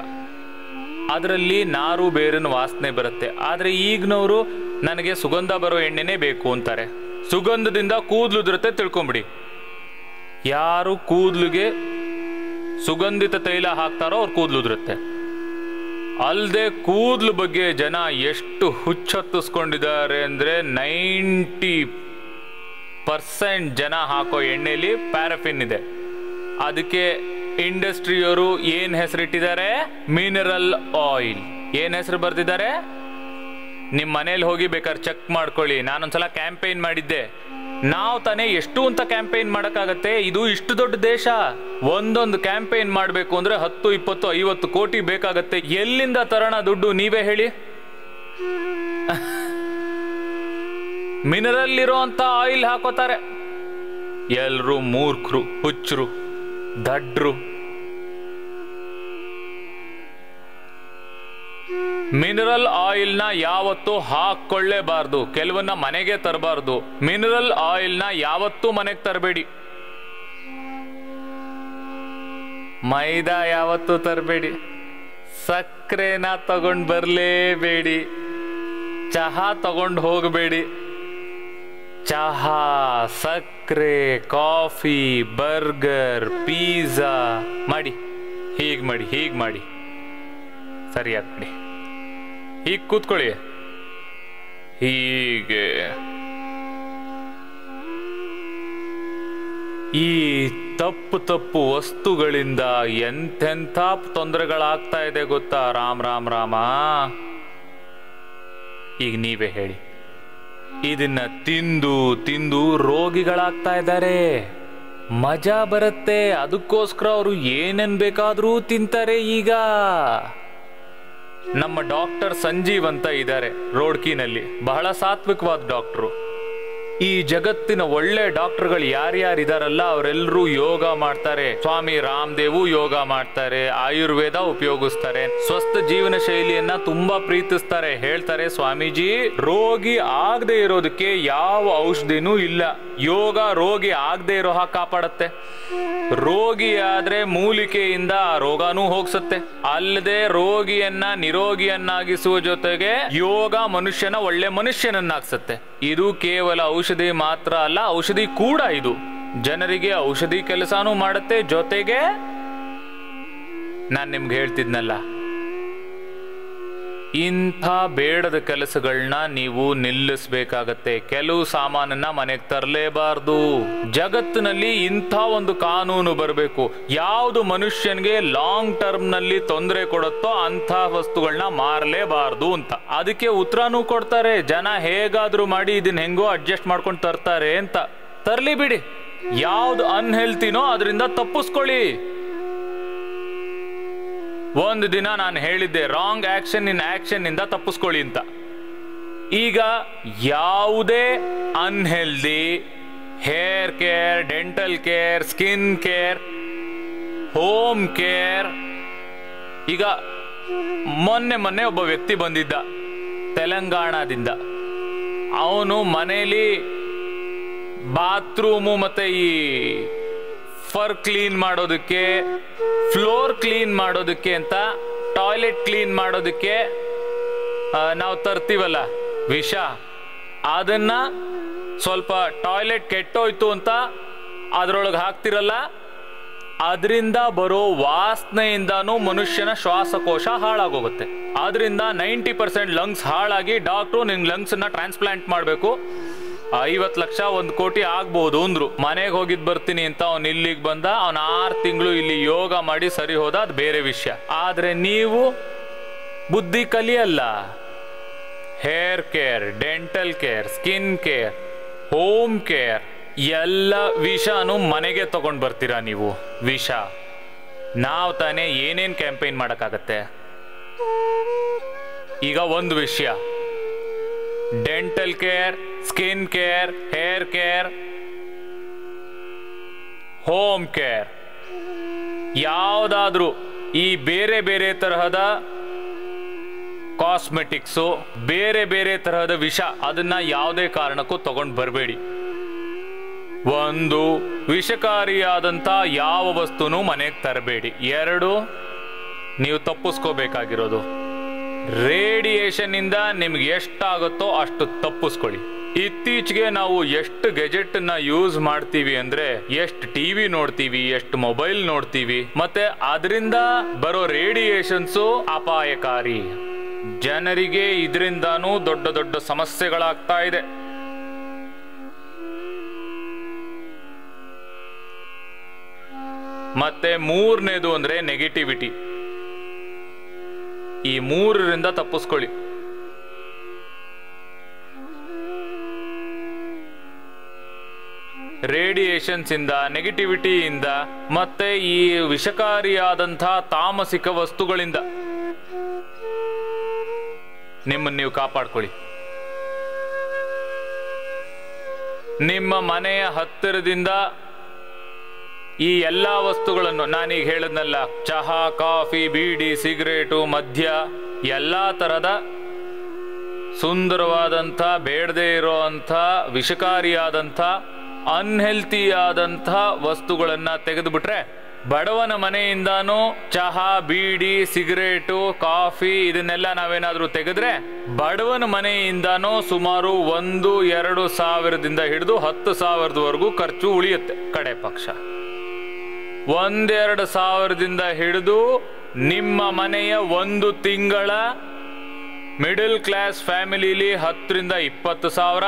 ಅದರಲ್ಲಿ ನಾರು ಬೇರಿನ ವಾಸನೆ ಬರುತ್ತೆ. ಆದರೆ ಈಗಿನವರು ನನಗೆ ಸುಗಂಧ ಬರೋ ಎಣ್ಣೆನೇ ಬೇಕು ಅಂತಾರೆ. ಸುಗಂಧದಿಂದ ಕೂದಲು ಉದುರುತ್ತೆ ತಿಳ್ಕೊಂಬಿಡಿ. ಯಾರು ಕೂದಲಿಗೆ ಸುಗಂಧಿತ ತೈಲ ಹಾಕ್ತಾರೋ ಅವ್ರು ಕೂದಲು ಉದುರುತ್ತೆ. ಅಲ್ಲದೆ ಕೂದಲು ಬಗ್ಗೆ ಜನ ಎಷ್ಟು ಹುಚ್ಚೊತ್ತಿಸ್ಕೊಂಡಿದ್ದಾರೆ ಅಂದರೆ 90% ಜನ ಹಾಕೋ ಎಣ್ಣೆಯಲ್ಲಿ ಪ್ಯಾರಾಫಿನ್ ಇದೆ. ಅದಕ್ಕೆ ಇಂಡಸ್ಟ್ರಿಯವರು ಏನ್ ಹೆಸರಿಟ್ಟಿದ್ದಾರೆ? Mineral oil. ಏನ್ ಹೆಸರು ಬರ್ದಿದ್ದಾರೆ? ನಿಮ್ಮ ಮನೇಲಿ ಹೋಗಿ ಬೇಕಾದ್ರೆ ಚೆಕ್ ಮಾಡ್ಕೊಳ್ಳಿ. ನಾನೊಂದ್ಸಲ ಕ್ಯಾಂಪೇನ್ ಮಾಡಿದ್ದೆ. ನಾವು ತಾನೇ ಎಷ್ಟು ಅಂತ ಕ್ಯಾಂಪೇನ್ ಮಾಡೋಕ್ಕಾಗತ್ತೆ? ಇದು ಇಷ್ಟು ದೊಡ್ಡ ದೇಶ. ಒಂದೊಂದು ಕ್ಯಾಂಪೇನ್ ಮಾಡಬೇಕು ಅಂದ್ರೆ 10, 20, 50 ಕೋಟಿ ಬೇಕಾಗತ್ತೆ. ಎಲ್ಲಿಂದ ತರೋಣ ದುಡ್ಡು ನೀವೇ ಹೇಳಿ? ಮಿನರಲ್ ಇರೋ ಅಂತ ಆಯಿಲ್ ಹಾಕೋತಾರೆ. ಎಲ್ರು ಮೂರ್ಖರು, ಹುಚ್ಚರು, ದಡ್ರು. ಮಿನರಲ್ ಆಯಿಲ್ನ ಯಾವತ್ತೂ ಹಾಕೊಳ್ಳೇಬಾರ್ದು. ಕೆಲವನ್ನ ಮನೆಗೆ ತರಬಾರ್ದು. ಮಿನರಲ್ ಆಯಿಲ್ನ ಯಾವತ್ತೂ ಮನೆಗೆ ತರಬೇಡಿ. ಮೈದಾ ಯಾವತ್ತೂ ತರಬೇಡಿ. ಸಕ್ಕರೆನ ತಗೊಂಡು ಬರಲೇಬೇಡಿ. ಚಹಾ ತಗೊಂಡು ಹೋಗಬೇಡಿ. ಚಹಾ, ಸಕ್ಕರೆ, ಕಾಫಿ, ಬರ್ಗರ್, ಪಿಜ್ಜಾ ಮಾಡಿ. ಹೀಗೆ ಮಾಡಿ, ಹೀಗೆ ಮಾಡಿ, ಸರಿಯಾಗಿ ಮಾಡಿ. ಹೀಗೆ ಕೂತ್ಕೊಳ್ಳಿ. ಹೀಗೆ ಈ ತಪ್ಪು ತಪ್ಪು ವಸ್ತುಗಳಿಂದ ಎಂತೆಂಥ ತೊಂದರೆಗಳಾಗ್ತಾ ಇದೆ ಗೊತ್ತಾ? ರಾಮ್ ರಾಮ್ ರಾಮ. ಈಗ ನೀವೇ ಹೇಳಿ. ಇದನ್ನ ತಿಂದು ತಿಂದು ರೋಗಿಗಳಾಗ್ತಾ ಇದ್ದಾರೆ. ಮಜಾ ಬರುತ್ತೆ, ಅದಕ್ಕೋಸ್ಕರ ಅವರು ಏನೇನ್ ಬೇಕಾದ್ರೂ ತಿಂತಾರೆ. ಈಗ ನಮ್ಮ ಡಾಕ್ಟರ್ ಸಂಜೀವ್ ಅಂತ ಇದ್ದಾರೆ ರೋಡ್ಕಿನಲ್ಲಿ, ಬಹಳ ಸಾತ್ವಿಕವಾದ ಡಾಕ್ಟ್ರು. ಈ ಜಗತ್ತಿನ ಒಳ್ಳೆ ಡಾಕ್ಟರ್ಗಳು ಯಾರ್ಯಾರಿದಾರಲ್ಲ ಅವರೆಲ್ಲರೂ ಯೋಗ ಮಾಡ್ತಾರೆ. ಸ್ವಾಮಿ ರಾಮದೇವು ಯೋಗ ಮಾಡ್ತಾರೆ, ಆಯುರ್ವೇದ ಉಪಯೋಗಿಸ್ತಾರೆ, ಸ್ವಸ್ಥ ಜೀವನ ಶೈಲಿಯನ್ನ ತುಂಬಾ ಪ್ರೀತಿಸ್ತಾರೆ. ಹೇಳ್ತಾರೆ, ಸ್ವಾಮೀಜಿ, ರೋಗಿ ಆಗದೆ ಇರೋದಕ್ಕೆ ಯಾವ ಔಷಧಿನೂ ಇಲ್ಲ. ಯೋಗ ರೋಗಿ ಆಗದೆ ಇರೋ ಹಾಗೆ ಕಾಪಾಡತ್ತೆ. ರೋಗಿ ಆದ್ರೆ ಮೂಲಿಕೆಯಿಂದ ಆ ರೋಗಾನೂ ಹೋಗ್ಸತ್ತೆ. ಅಲ್ಲದೆ ರೋಗಿಯನ್ನ ನಿರೋಗಿಯನ್ನಾಗಿಸುವ ಜೊತೆಗೆ ಯೋಗ ಮನುಷ್ಯನ ಒಳ್ಳೆ ಮನುಷ್ಯನನ್ನಾಗ್ಸತ್ತೆ. ಇದು ಕೇವಲ ಔಷಧಿ ಮಾತ್ರ ಅಲ್ಲ, ಔಷಧಿ ಕೂಡ. ಇದು ಜನರಿಗೆ ಔಷಧಿ ಕೆಲಸನೂ ಮಾಡುತ್ತೆ. ಜೊತೆಗೆ ನಾನ್ ನಿಮ್ಗೆ ಹೇಳ್ತಿದ್ನಲ್ಲ, ಇಂಥ ಬೇಡದ ಕೆಲಸಗಳನ್ನ ನೀವು ನಿಲ್ಲಿಸಬೇಕಾಗತ್ತೆ. ಕೆಲವು ಸಾಮಾನನ್ನ ಮನೆಗೆ ತರಲೇಬಾರ್ದು. ಜಗತ್ತಿನಲ್ಲಿ ಇಂಥ ಒಂದು ಕಾನೂನು ಬರಬೇಕು, ಯಾವುದು ಮನುಷ್ಯನ್ಗೆ ಲಾಂಗ್ ಟರ್ಮ್ ನಲ್ಲಿ ತೊಂದರೆ ಕೊಡುತ್ತೋ ಅಂಥ ವಸ್ತುಗಳನ್ನ ಮಾರಲೇಬಾರ್ದು ಅಂತ. ಅದಕ್ಕೆ ಉತ್ತರನೂ ಕೊಡ್ತಾರೆ. ಜನ ಹೇಗಾದ್ರೂ ಮಾಡಿ ಇದನ್ನ ಹೆಂಗೋ ಅಡ್ಜಸ್ಟ್ ಮಾಡ್ಕೊಂಡು ತರ್ತಾರೆ ಅಂತ. ತರ್ಲಿ ಬಿಡಿ. ಯಾವ್ದು ಅನ್ಹೆಲ್ತಿನೋ ಅದರಿಂದ ತಪ್ಪಿಸ್ಕೊಳ್ಳಿ. ಒಂದು ದಿನ ನಾನು ಹೇಳಿದ್ದೆ, ರಾಂಗ್ ಆಕ್ಷನ್ ಇನ್ ಆಕ್ಷನ್ ಇಂದ ತಪ್ಪಿಸ್ಕೊಳ್ಳಿ ಅಂತ. ಈಗ ಯಾವುದೇ unhealthy hair care, dental care, skin care, home care. ಈಗ ಮೊನ್ನೆ ಒಬ್ಬ ವ್ಯಕ್ತಿ ಬಂದಿದ್ದ ತೆಲಂಗಾಣದಿಂದ. ಅವನು ಮನೆಯಲ್ಲಿ ಬಾತ್ರೂಮು ಮತ್ತೆ ಈ ಫರ್ ಕ್ಲೀನ್ ಮಾಡೋದಕ್ಕೆ, ಫ್ಲೋರ್ ಕ್ಲೀನ್ ಮಾಡೋದಕ್ಕೆ ಅಂತ, ಟಾಯ್ಲೆಟ್ ಕ್ಲೀನ್ ಮಾಡೋದಕ್ಕೆ ನಾವು ತರ್ತೀವಲ್ಲ ವಿಷ, ಅದನ್ನ ಸ್ವಲ್ಪ ಟಾಯ್ಲೆಟ್ ಕೆಟ್ಟೋಯ್ತು ಅಂತ ಅದರೊಳಗೆ ಹಾಕ್ತಿರಲ್ಲ, ಅದರಿಂದ ಬರೋ ವಾಸನೆಯಿಂದಾನು ಮನುಷ್ಯನ ಶ್ವಾಸಕೋಶ ಹಾಳಾಗೋಗುತ್ತೆ. ಅದರಿಂದ 90% ಲಂಗ್ಸ್ ಹಾಳಾಗಿ ಡಾಕ್ಟ್ರು ನಿನ್ ಲಂಗ್ಸ್ ನ ಟ್ರಾನ್ಸ್ಪ್ಲಾಂಟ್ ಮಾಡಬೇಕು, 50 ಲಕ್ಷ 1 ಕೋಟಿ ಆಗ್ಬಹುದು ಅಂದ್ರು. ಮನೆಗೆ ಹೋಗಿದ್ ಬರ್ತೀನಿ ಅಂತ ಅವ್ನು ಇಲ್ಲಿಗೆ ಬಂದ. ಅವ್ನ 6 ತಿಂಗಳು ಇಲ್ಲಿ ಯೋಗ ಮಾಡಿ ಸರಿ ಹೋದ, ಅದು ಬೇರೆ ವಿಷಯ. ಆದ್ರೆ ನೀವು ಬುದ್ಧಿ ಕಲಿಯಲ್ಲ. Hair care, dental care, skin care, home care, ಎಲ್ಲ ವಿಷನು ಮನೆಗೆ ತಗೊಂಡು ಬರ್ತೀರಾ ನೀವು. ವಿಷ ನಾವು ತಾನೇ ಏನೇನು ಕ್ಯಾಂಪೇನ್ ಮಾಡೋಕ್ಕಾಗತ್ತೆ. ಈಗ ಒಂದು ವಿಷಯ, dental care, skin care, hair care, home care, ಯಾವುದಾದ್ರೂ ಈ ಬೇರೆ ಬೇರೆ ತರಹದ ಕಾಸ್ಮೆಟಿಕ್ಸು, ಬೇರೆ ಬೇರೆ ತರಹದ ವಿಷ, ಅದನ್ನ ಯಾವುದೇ ಕಾರಣಕ್ಕೂ ತಗೊಂಡು ಬರಬೇಡಿ. ಒಂದು, ವಿಷಕಾರಿಯಾದಂಥ ಯಾವ ವಸ್ತುನೂ ಮನೆಗೆ ತರಬೇಡಿ. ಎರಡು, ನೀವು ತಪ್ಪಿಸ್ಕೋಬೇಕಾಗಿರೋದು ರೇಡಿಯೇಷನ್ ಇಂದ ನಿಮ್ಗೆ ಎಷ್ಟಾಗುತ್ತೋ ಅಷ್ಟು ತಪ್ಪಿಸ್ಕೊಳ್ಳಿ. ಇತ್ತೀಚೆಗೆ ನಾವು ಎಷ್ಟು ಗೆಜೆಟ್ ನ ಯೂಸ್ ಮಾಡ್ತೀವಿ ಅಂದ್ರೆ, ಎಷ್ಟು ಟಿವಿ ನೋಡ್ತೀವಿ, ಎಷ್ಟು ಮೊಬೈಲ್ ನೋಡ್ತೀವಿ, ಮತ್ತೆ ಅದರಿಂದ ಬರೋ ರೇಡಿಯೇಷನ್ಸು ಅಪಾಯಕಾರಿ. ಜನರಿಗೆ ಇದರಿಂದಾನು ದೊಡ್ಡ ದೊಡ್ಡ ಸಮಸ್ಯೆಗಳಾಗ್ತಾ ಇದೆ. ಮತ್ತೆ ಮೂರನೇದು ಅಂದ್ರೆ ನೆಗೆಟಿವಿಟಿ. ಈ ಮೂರರಿಂದ ತಪ್ಪಿಸ್ಕೊಳ್ಳಿ. ರೇಡಿಯೇಷನ್ಸ್ ಇಂದ, ನೆಗೆಟಿವಿಟಿಯಿಂದ, ಮತ್ತೆ ಈ ವಿಷಕಾರಿಯಾದಂತಹ ತಾಮಸಿಕ ವಸ್ತುಗಳಿಂದ ನಿಮ್ಮನ್ನು ನೀವು ಕಾಪಾಡ್ಕೊಳ್ಳಿ. ನಿಮ್ಮ ಮನೆಯ ಹತ್ತಿರದಿಂದ ಈ ಎಲ್ಲ ವಸ್ತುಗಳನ್ನು ನಾನೀಗ ಹೇಳಿದ್ನಲ್ಲ, ಚಹಾ, ಕಾಫಿ, ಬೀಡಿ, ಸಿಗರೇಟು, ಮದ್ಯ, ಎಲ್ಲ ತರದ ಸುಂದರವಾದಂಥ, ಬೇಡದೇ ಇರೋಂಥ, ವಿಷಕಾರಿಯಾದಂಥ, ಅನ್ಹೆಲ್ತಿಯಾದಂಥ ವಸ್ತುಗಳನ್ನ ತೆಗೆದುಬಿಟ್ರೆ, ಬಡವನ ಮನೆಯಿಂದಾನು ಚಹಾ, ಬೀಡಿ, ಸಿಗರೇಟು, ಕಾಫಿ ಇದನ್ನೆಲ್ಲ ನಾವೇನಾದ್ರೂ ತೆಗೆದ್ರೆ ಬಡವನ ಮನೆಯಿಂದಾನು ಸುಮಾರು 1-2 ಸಾವಿರದಿಂದ ಹಿಡಿದು 10 ಸಾವಿರದವರೆಗೂ ಖರ್ಚು ಉಳಿಯುತ್ತೆ. ಕಡೆ ಪಕ್ಷ 1-2 ಸಾವಿರದಿಂದ ಹಿಡಿದು ನಿಮ್ಮ ಮನೆಯ 1 ತಿಂಗಳ ಮಿಡಲ್ ಕ್ಲಾಸ್ ಫ್ಯಾಮಿಲಿಲಿ 10-20 ಸಾವಿರ,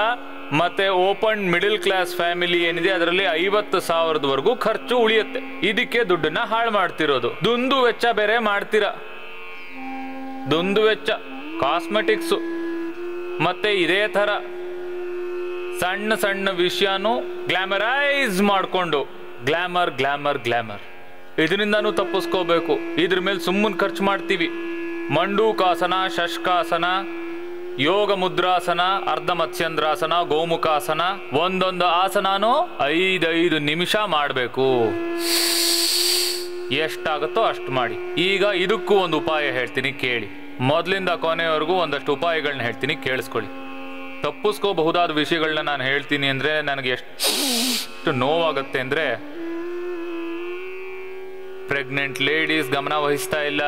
ಮತ್ತೆ ಓಪನ್ ಮಿಡಲ್ ಕ್ಲಾಸ್ ಫ್ಯಾಮಿಲಿ ಏನಿದೆ ಅದರಲ್ಲಿ 50 ಸಾವಿರದವರೆಗೂ ಖರ್ಚು ಉಳಿಯುತ್ತೆ. ಇದಕ್ಕೆ ದುಡ್ಡನ್ನ ಹಾಳು ಮಾಡ್ತಿರೋದು. ದುಂದು ವೆಚ್ಚ ಬೇರೆ ಮಾಡ್ತೀರಾ. ದುಂದು ವೆಚ್ಚ, ಕಾಸ್ಮೆಟಿಕ್ಸು, ಮತ್ತೆ ಇದೇ ತರ ಸಣ್ಣ ಸಣ್ಣ ವಿಷಯನೂ ಗ್ಲಾಮರೈಸ್ ಮಾಡಿಕೊಂಡು ಗ್ಲಾಮರ್ ಗ್ಲಾಮರ್ ಗ್ಲಾಮರ್, ಇದರಿಂದಾನು ತಪ್ಪಿಸ್ಕೋಬೇಕು. ಇದ್ರ ಮೇಲೆ ಸುಮ್ಮನೆ ಖರ್ಚು ಮಾಡ್ತೀವಿ. ಮಂಡೂಕಾಸನ, ಶಷ್ಕಾಸನ, ಯೋಗ ಮುದ್ರಾಸನ, ಅರ್ಧ ಮತ್ಸ್ಯಂದ್ರಾಸನ, ಗೋಮುಖಾಸನ, ಒಂದೊಂದು ಆಸನಾನು 5-5 ನಿಮಿಷ ಮಾಡಬೇಕು. ಎಷ್ಟಾಗುತ್ತೋ ಅಷ್ಟು ಮಾಡಿ. ಈಗ ಇದಕ್ಕೂ ಒಂದು ಉಪಾಯ ಹೇಳ್ತೀನಿ, ಕೇಳಿ. ಮೊದಲಿಂದ ಕೊನೆಯವರೆಗೂ ಒಂದಷ್ಟು ಉಪಾಯಗಳನ್ನ ಹೇಳ್ತೀನಿ, ಕೇಳಿಸ್ಕೊಳ್ಳಿ. ತಪ್ಪಿಸ್ಕೋಬಹುದಾದ ವಿಷಯಗಳನ್ನ ನಾನು ಹೇಳ್ತೀನಿ ಅಂದ್ರೆ ನನಗೆ ಎಷ್ಟು ನೋವಾಗುತ್ತೆ ಅಂದ್ರೆ, ಪ್ರೆಗ್ನೆಂಟ್ ಲೇಡೀಸ್ ಗಮನ ವಹಿಸ್ತಾ ಇಲ್ಲ.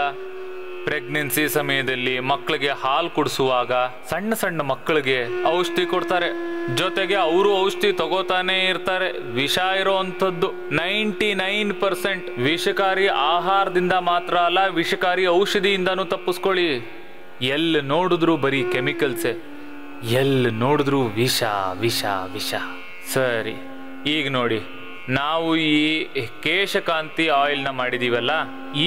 ಪ್ರೆಗ್ನೆನ್ಸಿ ಸಮಯದಲ್ಲಿ ಮಕ್ಕಳಿಗೆ ಹಾಲು ಕುಡಿಸುವಾಗ ಸಣ್ಣ ಸಣ್ಣ ಮಕ್ಕಳಿಗೆ ಔಷಧಿ ಕೊಡ್ತಾರೆ. ಜೊತೆಗೆ ಅವರು ಔಷಧಿ ತಗೋತಾನೆ ಇರ್ತಾರೆ. ವಿಷ ಇರೋವಂಥದ್ದು 99% ವಿಷಕಾರಿ ಆಹಾರದಿಂದ ಮಾತ್ರ ಅಲ್ಲ, ವಿಷಕಾರಿ ಔಷಧಿಯಿಂದಾನು ತಪ್ಪಿಸ್ಕೊಳ್ಳಿ. ಎಲ್ಲಿ ನೋಡಿದ್ರು ಬರೀ ಕೆಮಿಕಲ್ಸೇ, ಎಲ್ಲಿ ನೋಡಿದ್ರು ವಿಷ ವಿಷ ವಿಷ. ಸರಿ, ಈಗ ನೋಡಿ, ನಾವು ಈ ಕೇಶಕಾಂತಿ ಆಯಿಲ್ನ ಮಾಡಿದೀವಲ್ಲ,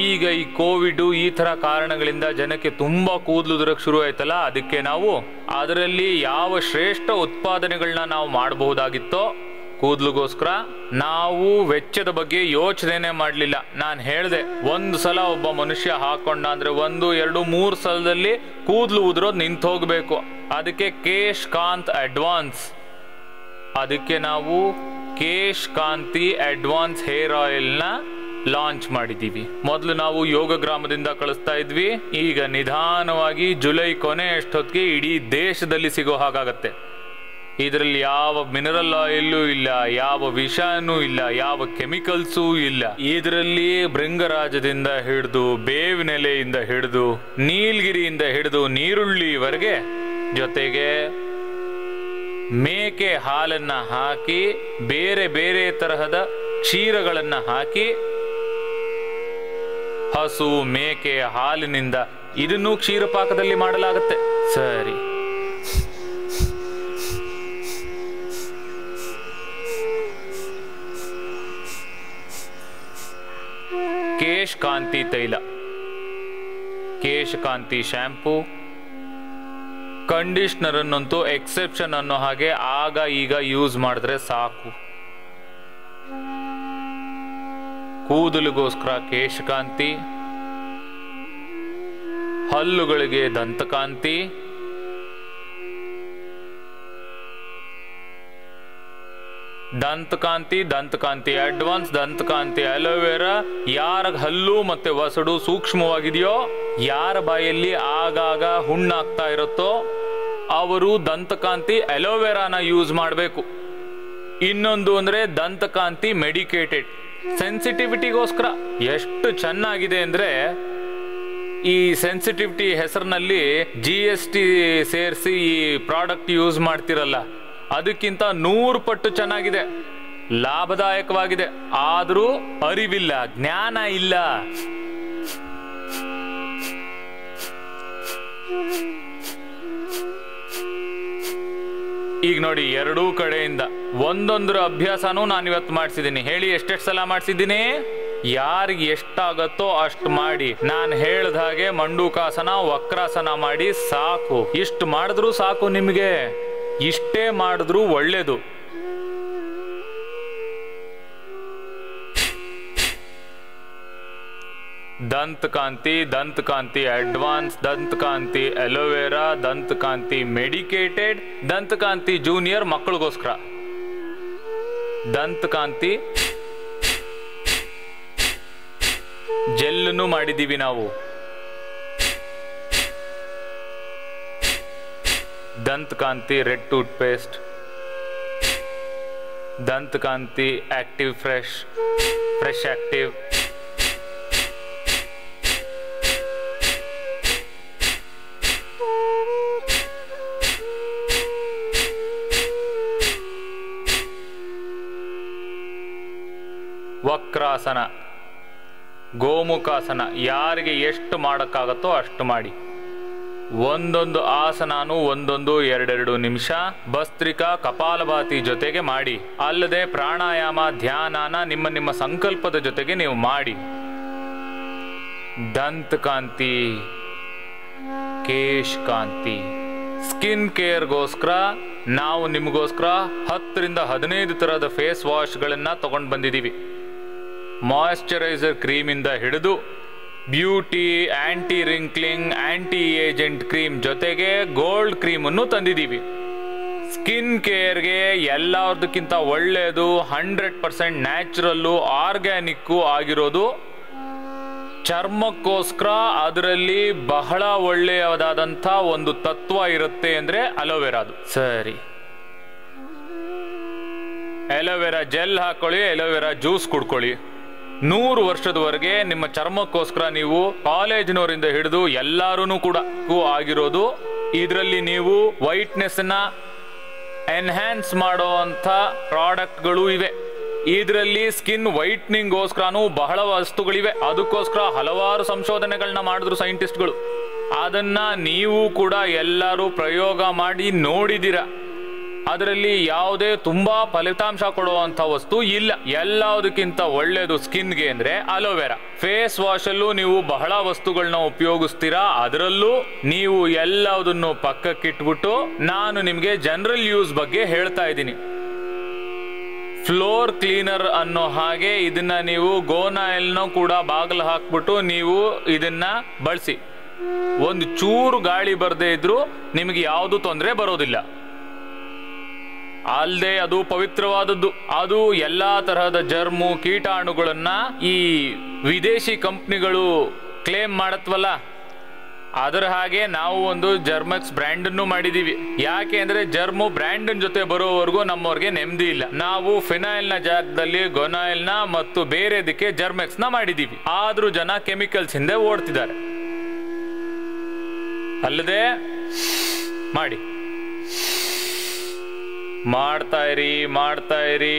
ಈಗ ಈ ಕೋವಿಡ್ ಈ ತರ ಕಾರಣಗಳಿಂದ ಜನಕ್ಕೆ ತುಂಬಾ ಕೂದಲು ಉದುರಕ್ಕೆ ಶುರು ಆಯ್ತಲ್ಲ, ಅದಕ್ಕೆ ನಾವು ಅದರಲ್ಲಿ ಯಾವ ಶ್ರೇಷ್ಠ ಉತ್ಪಾದನೆಗಳನ್ನ ನಾವು ಮಾಡಬಹುದಾಗಿತ್ತೋ ಕೂದಲಿಗೋಸ್ಕರ ನಾವು ವೆಚ್ಚದ ಬಗ್ಗೆ ಯೋಚನೆ ಮಾಡಲಿಲ್ಲ. ನಾನು ಹೇಳಿದೆ, ಒಂದು ಸಲ ಒಬ್ಬ ಮನುಷ್ಯ ಹಾಕೊಂಡ ಅಂದ್ರೆ 1, 2, 3 ಸಲದಲ್ಲಿ ಕೂದಲು ಉದುರೋದು ನಿಂತು ಹೋಗ್ಬೇಕು. ಅದಕ್ಕೆ ಕೇಶ್ ಕಾಂತ್ ಅಡ್ವಾನ್ಸ್, ಅದಕ್ಕೆ ನಾವು ಕೇಶ್ ಕಾಂತಿ ಅಡ್ವಾನ್ಸ್ ಹೇರ್ ಆಯಿಲ್ ನ ಲಾಂಚ್ ಮಾಡಿದೀವಿ. ಮೊದಲು ನಾವು ಯೋಗ ಗ್ರಾಮದಿಂದ ಕಳಿಸ್ತಾ ಇದ್ವಿ. ಈಗ ನಿಧಾನವಾಗಿ ಜುಲೈ ಕೊನೆ ಅಷ್ಟೊತ್ತಿಗೆ ಇಡೀ ದೇಶದಲ್ಲಿ ಸಿಗೋ ಹಾಗಾಗತ್ತೆ. ಇದರಲ್ಲಿ ಯಾವ ಮಿನರಲ್ ಆಯಿಲ್ ಇಲ್ಲ, ಯಾವ ವಿಷನೂ ಇಲ್ಲ, ಯಾವ ಕೆಮಿಕಲ್ಸೂ ಇಲ್ಲ. ಇದರಲ್ಲಿ ಭೃಂಗರಾಜದಿಂದ ಹಿಡಿದು, ಬೇವಿನೆಲೆಯಿಂದ ಹಿಡಿದು, ನೀಲಗಿರಿಯಿಂದ ಹಿಡಿದು ನೀರುಳ್ಳಿವರೆಗೆ, ಜೊತೆಗೆ ಮೇಕೆ ಹಾಲನ್ನ ಹಾಕಿ, ಬೇರೆ ಬೇರೆ ತರಹದ ಕ್ಷೀರಗಳನ್ನ ಹಾಕಿ, ಹಸು ಮೇಕೆ ಹಾಲಿನಿಂದ ಇದನ್ನು ಕ್ಷೀರಪಾಕದಲ್ಲಿ ಮಾಡಲಾಗುತ್ತೆ. ಸರಿ, ಕೇಶ್ ಕಾಂತಿ ತೈಲ, ಕೇಶ್ ಕಾಂತಿ ಶಾಂಪೂ, ಕಂಡೀಷ್ನರ್ ಅನ್ನಂತೂ ಎಕ್ಸೆಪ್ಷನ್ ಅನ್ನೋ ಹಾಗೆ ಆಗ ಈಗ ಯೂಸ್ ಮಾಡಿದ್ರೆ ಸಾಕು. ಕೂದಲಿಗೋಸ್ಕರ ಕೇಶಕಾಂತಿ, ಹಲ್ಲುಗಳಿಗೆ ದಂತಕಾಂತಿ, ದಂತಕಾಂತಿ ಅಡ್ವಾನ್ಸ್ ದಂತಕಾಂತಿ ಅಲೋವೆರಾ. ಯಾರ ಹಲ್ಲು ಮತ್ತೆ ವಸಡು ಸೂಕ್ಷ್ಮವಾಗಿದೆಯೋ, ಯಾರ ಬಾಯಲ್ಲಿ ಆಗಾಗ ಹುಣ್ಣಾಗ್ತಾ ಇರುತ್ತೋ ಅವರು ದಂತಕಾಂತಿ ಅಲೋವೆರಾನ ಯೂಸ್ ಮಾಡಬೇಕು. ಇನ್ನೊಂದು ಅಂದ್ರೆ ದಂತಕಾಂತಿ ಮೆಡಿಕೇಟೆಡ್, ಸೆನ್ಸಿಟಿವಿಟಿಗೋಸ್ಕರ. ಎಷ್ಟು ಚೆನ್ನಾಗಿದೆ ಅಂದ್ರೆ ಈ ಸೆನ್ಸಿಟಿವಿಟಿ ಹೆಸರಿನಲ್ಲಿ GST ಸೇರಿಸಿ ಈ ಪ್ರಾಡಕ್ಟ್ ಯೂಸ್ ಮಾಡ್ತಿರಲ್ಲ, ಅದಕ್ಕಿಂತ 100 ಪಟ್ಟು ಚೆನ್ನಾಗಿದೆ, ಲಾಭದಾಯಕವಾಗಿದೆ. ಆದರೂ ಅರಿವಿಲ್ಲ, ಜ್ಞಾನ ಇಲ್ಲ. ಈಗ ನೋಡಿ, ಎರಡೂ ಕಡೆಯಿಂದ ಒಂದೊಂದರ ಅಭ್ಯಾಸನೂ ನಾನು ಇವತ್ತು ಮಾಡಿಸಿದ್ದೀನಿ. ಹೇಳಿ, ಎಷ್ಟೆಷ್ಟು ಸಲ ಮಾಡಿಸಿದ್ದೀನಿ? ಯಾರಿಗೆ ಎಷ್ಟಾಗತ್ತೋ ಅಷ್ಟು ಮಾಡಿ. ನಾನು ಹೇಳ್ದ ಹಾಗೆ ಮಂಡೂಕಾಸನ, ವಕ್ರಾಸನ ಮಾಡಿ ಸಾಕು. ಇಷ್ಟು ಮಾಡಿದ್ರೂ ಸಾಕು ನಿಮಗೆ, ಇಷ್ಟೇ ಮಾಡಿದ್ರೂ ಒಳ್ಳೇದು. Dantkanti advance, Dantkanti aloe vera, Dantkanti medicated, Dantkanti junior ಮಕ್ಕಳಿಗೋಸ್ಕರ, ದಂತಕಾಂತಿ ಜೆಲ್ಲನ್ನು ಮಾಡಿದ್ದೀವಿ ನಾವು, Dantkanti red toothpaste, Dantkanti active fresh active, ವಕ್ರಾಸನ, ಗೋಮುಖಾಸನ. ಯಾರಿಗೆ ಎಷ್ಟು ಮಾಡೋಕ್ಕಾಗತ್ತೋ ಅಷ್ಟು ಮಾಡಿ. ಒಂದೊಂದು ಆಸನಾನು ಒಂದೊಂದು 2-2 ನಿಮಿಷ ಭಸ್ತ್ರಿಕಾ ಕಪಾಲಭಾತಿ ಜೊತೆಗೆ ಮಾಡಿ. ಅಲ್ಲದೆ ಪ್ರಾಣಾಯಾಮ ಧ್ಯಾನನ ನಿಮ್ಮ ಸಂಕಲ್ಪದ ಜೊತೆಗೆ ನೀವು ಮಾಡಿ. ದಂತಕಾಂತಿ, ಕೇಶಕಾಂತಿ, ಸ್ಕಿನ್ ಕೇರ್ಗೋಸ್ಕರ ನಾವು ನಿಮಗೋಸ್ಕರ 10ರಿಂದ 15 ಥರದ ಫೇಸ್ ವಾಶ್ಗಳನ್ನ ತಗೊಂಡು ಬಂದಿದ್ದೀವಿ. ಮಾಯಿಶ್ಚರೈಸರ್ ಕ್ರೀಮಿಂದ ಹಿಡಿದು beauty, anti wrinkling, anti agent cream ಜೊತೆಗೆ ಗೋಲ್ಡ್ ಕ್ರೀಮನ್ನು ತಂದಿದ್ದೀವಿ. ಸ್ಕಿನ್ ಕೇರ್ಗೆ ಎಲ್ಲದಕ್ಕಿಂತ ಒಳ್ಳೆಯದು 100% ನ್ಯಾಚುರಲ್ಲು, ಆರ್ಗ್ಯಾನಿಕ್ಕು ಆಗಿರೋದು. ಚರ್ಮಕ್ಕೋಸ್ಕರ ಅದರಲ್ಲಿ ಬಹಳ ಒಳ್ಳೆಯದಾದಂಥ ಒಂದು ತತ್ವ ಇರುತ್ತೆ ಅಂದರೆ ಅಲೋವೆರಾದು. ಸರಿ, ಅಲೋವೆರಾ ಜೆಲ್ ಹಾಕೊಳ್ಳಿ, ಅಲೋವೆರಾ ಜ್ಯೂಸ್ ಕುಡ್ಕೊಳ್ಳಿ. 100 ವರ್ಷದವರೆಗೆ ನಿಮ್ಮ ಚರ್ಮಕ್ಕೋಸ್ಕರ ನೀವು ಕಾಲೇಜಿನವರಿಂದ ಹಿಡಿದು ಎಲ್ಲರೂ ಕೂಡ ಆಗಿರೋದು. ಇದರಲ್ಲಿ ನೀವು ವೈಟ್ನೆಸ್ನ ಎನ್ಹ್ಯಾನ್ಸ್ ಮಾಡುವಂಥ ಪ್ರಾಡಕ್ಟ್ಗಳು ಇವೆ. ಇದರಲ್ಲಿ ಸ್ಕಿನ್ ವೈಟ್ನಿಂಗ್ಗೋಸ್ಕರನೂ ಬಹಳ ವಸ್ತುಗಳಿವೆ. ಅದಕ್ಕೋಸ್ಕರ ಹಲವಾರು ಸಂಶೋಧನೆಗಳನ್ನ ಮಾಡಿದ್ರು ಸೈಂಟಿಸ್ಟ್ಗಳು. ಅದನ್ನ ನೀವು ಕೂಡ ಎಲ್ಲರೂ ಪ್ರಯೋಗ ಮಾಡಿ ನೋಡಿದ್ದೀರಾ. ಅದರಲ್ಲಿ ಯಾವುದೇ ತುಂಬಾ ಫಲಿತಾಂಶ ಕೊಡುವಂಥ ವಸ್ತು ಇಲ್ಲ. ಎಲ್ಲದಕ್ಕಿಂತ ಒಳ್ಳೆಯದು ಸ್ಕಿನ್ಗೆ ಅಂದ್ರೆ ಅಲೋವೆರಾ. ಫೇಸ್ ವಾಶ್ ಅಲ್ಲೂ ನೀವು ಬಹಳ ವಸ್ತುಗಳನ್ನ ಉಪಯೋಗಿಸ್ತೀರಾ. ಅದರಲ್ಲೂ ನೀವು ಎಲ್ಲದನ್ನು ಪಕ್ಕಕ್ಕಿಟ್ಬಿಟ್ಟು ನಾನು ನಿಮಗೆ ಜನರಲ್ ಯೂಸ್ ಬಗ್ಗೆ ಹೇಳ್ತಾ ಇದ್ದೀನಿ. ಫ್ಲೋರ್ ಕ್ಲೀನರ್ ಅನ್ನೋ ಹಾಗೆ ಇದನ್ನ ನೀವು ಗೋನಾಯಿಲ್ನ ಕೂಡ ಬಾಗಿಲು ಹಾಕ್ಬಿಟ್ಟು ನೀವು ಇದನ್ನ ಬಳಸಿ. ಒಂದು ಚೂರು ಗಾಳಿ ಬರದೇ ಇದ್ರೂ ನಿಮಗೆ ಯಾವುದು ತೊಂದರೆ ಬರೋದಿಲ್ಲ. ಅಲ್ಲದೆ ಅದು ಪವಿತ್ರವಾದದ್ದು. ಅದು ಎಲ್ಲಾ ತರಹದ ಜರ್ಮು ಕೀಟಾಣುಗಳನ್ನ ಈ ವಿದೇಶಿ ಕಂಪ್ನಿಗಳು ಕ್ಲೇಮ್ ಮಾಡತ್ವಲ್ಲ, ಅದರ ಹಾಗೆ ನಾವು ಒಂದು ಜರ್ಮೆಕ್ಸ್ ಬ್ರ್ಯಾಂಡ್ ಅನ್ನು ಮಾಡಿದೀವಿ. ಯಾಕೆ ಅಂದ್ರೆ ಜರ್ಮು ಬ್ರ್ಯಾಂಡ್ ಜೊತೆ ಬರೋವರೆಗೂ ನಮ್ಮವ್ರಿಗೆ ನೆಮ್ಮದಿ ಇಲ್ಲ. ನಾವು ಫಿನೈಲ್ ನ ಜಾಗದಲ್ಲಿ ಗೊನಾಯಿಲ್ ನ ಮತ್ತು ಬೇರೆದಕ್ಕೆ ಜರ್ಮೆಕ್ಸ್ ನ ಮಾಡಿದೀವಿ. ಆದ್ರೂ ಜನ ಕೆಮಿಕಲ್ಸ್ ಹಿಂದೆ ಓಡ್ತಿದ್ದಾರೆ. ಅಲ್ಲದೆ ಮಾಡ್ತಾ ಇರಿ.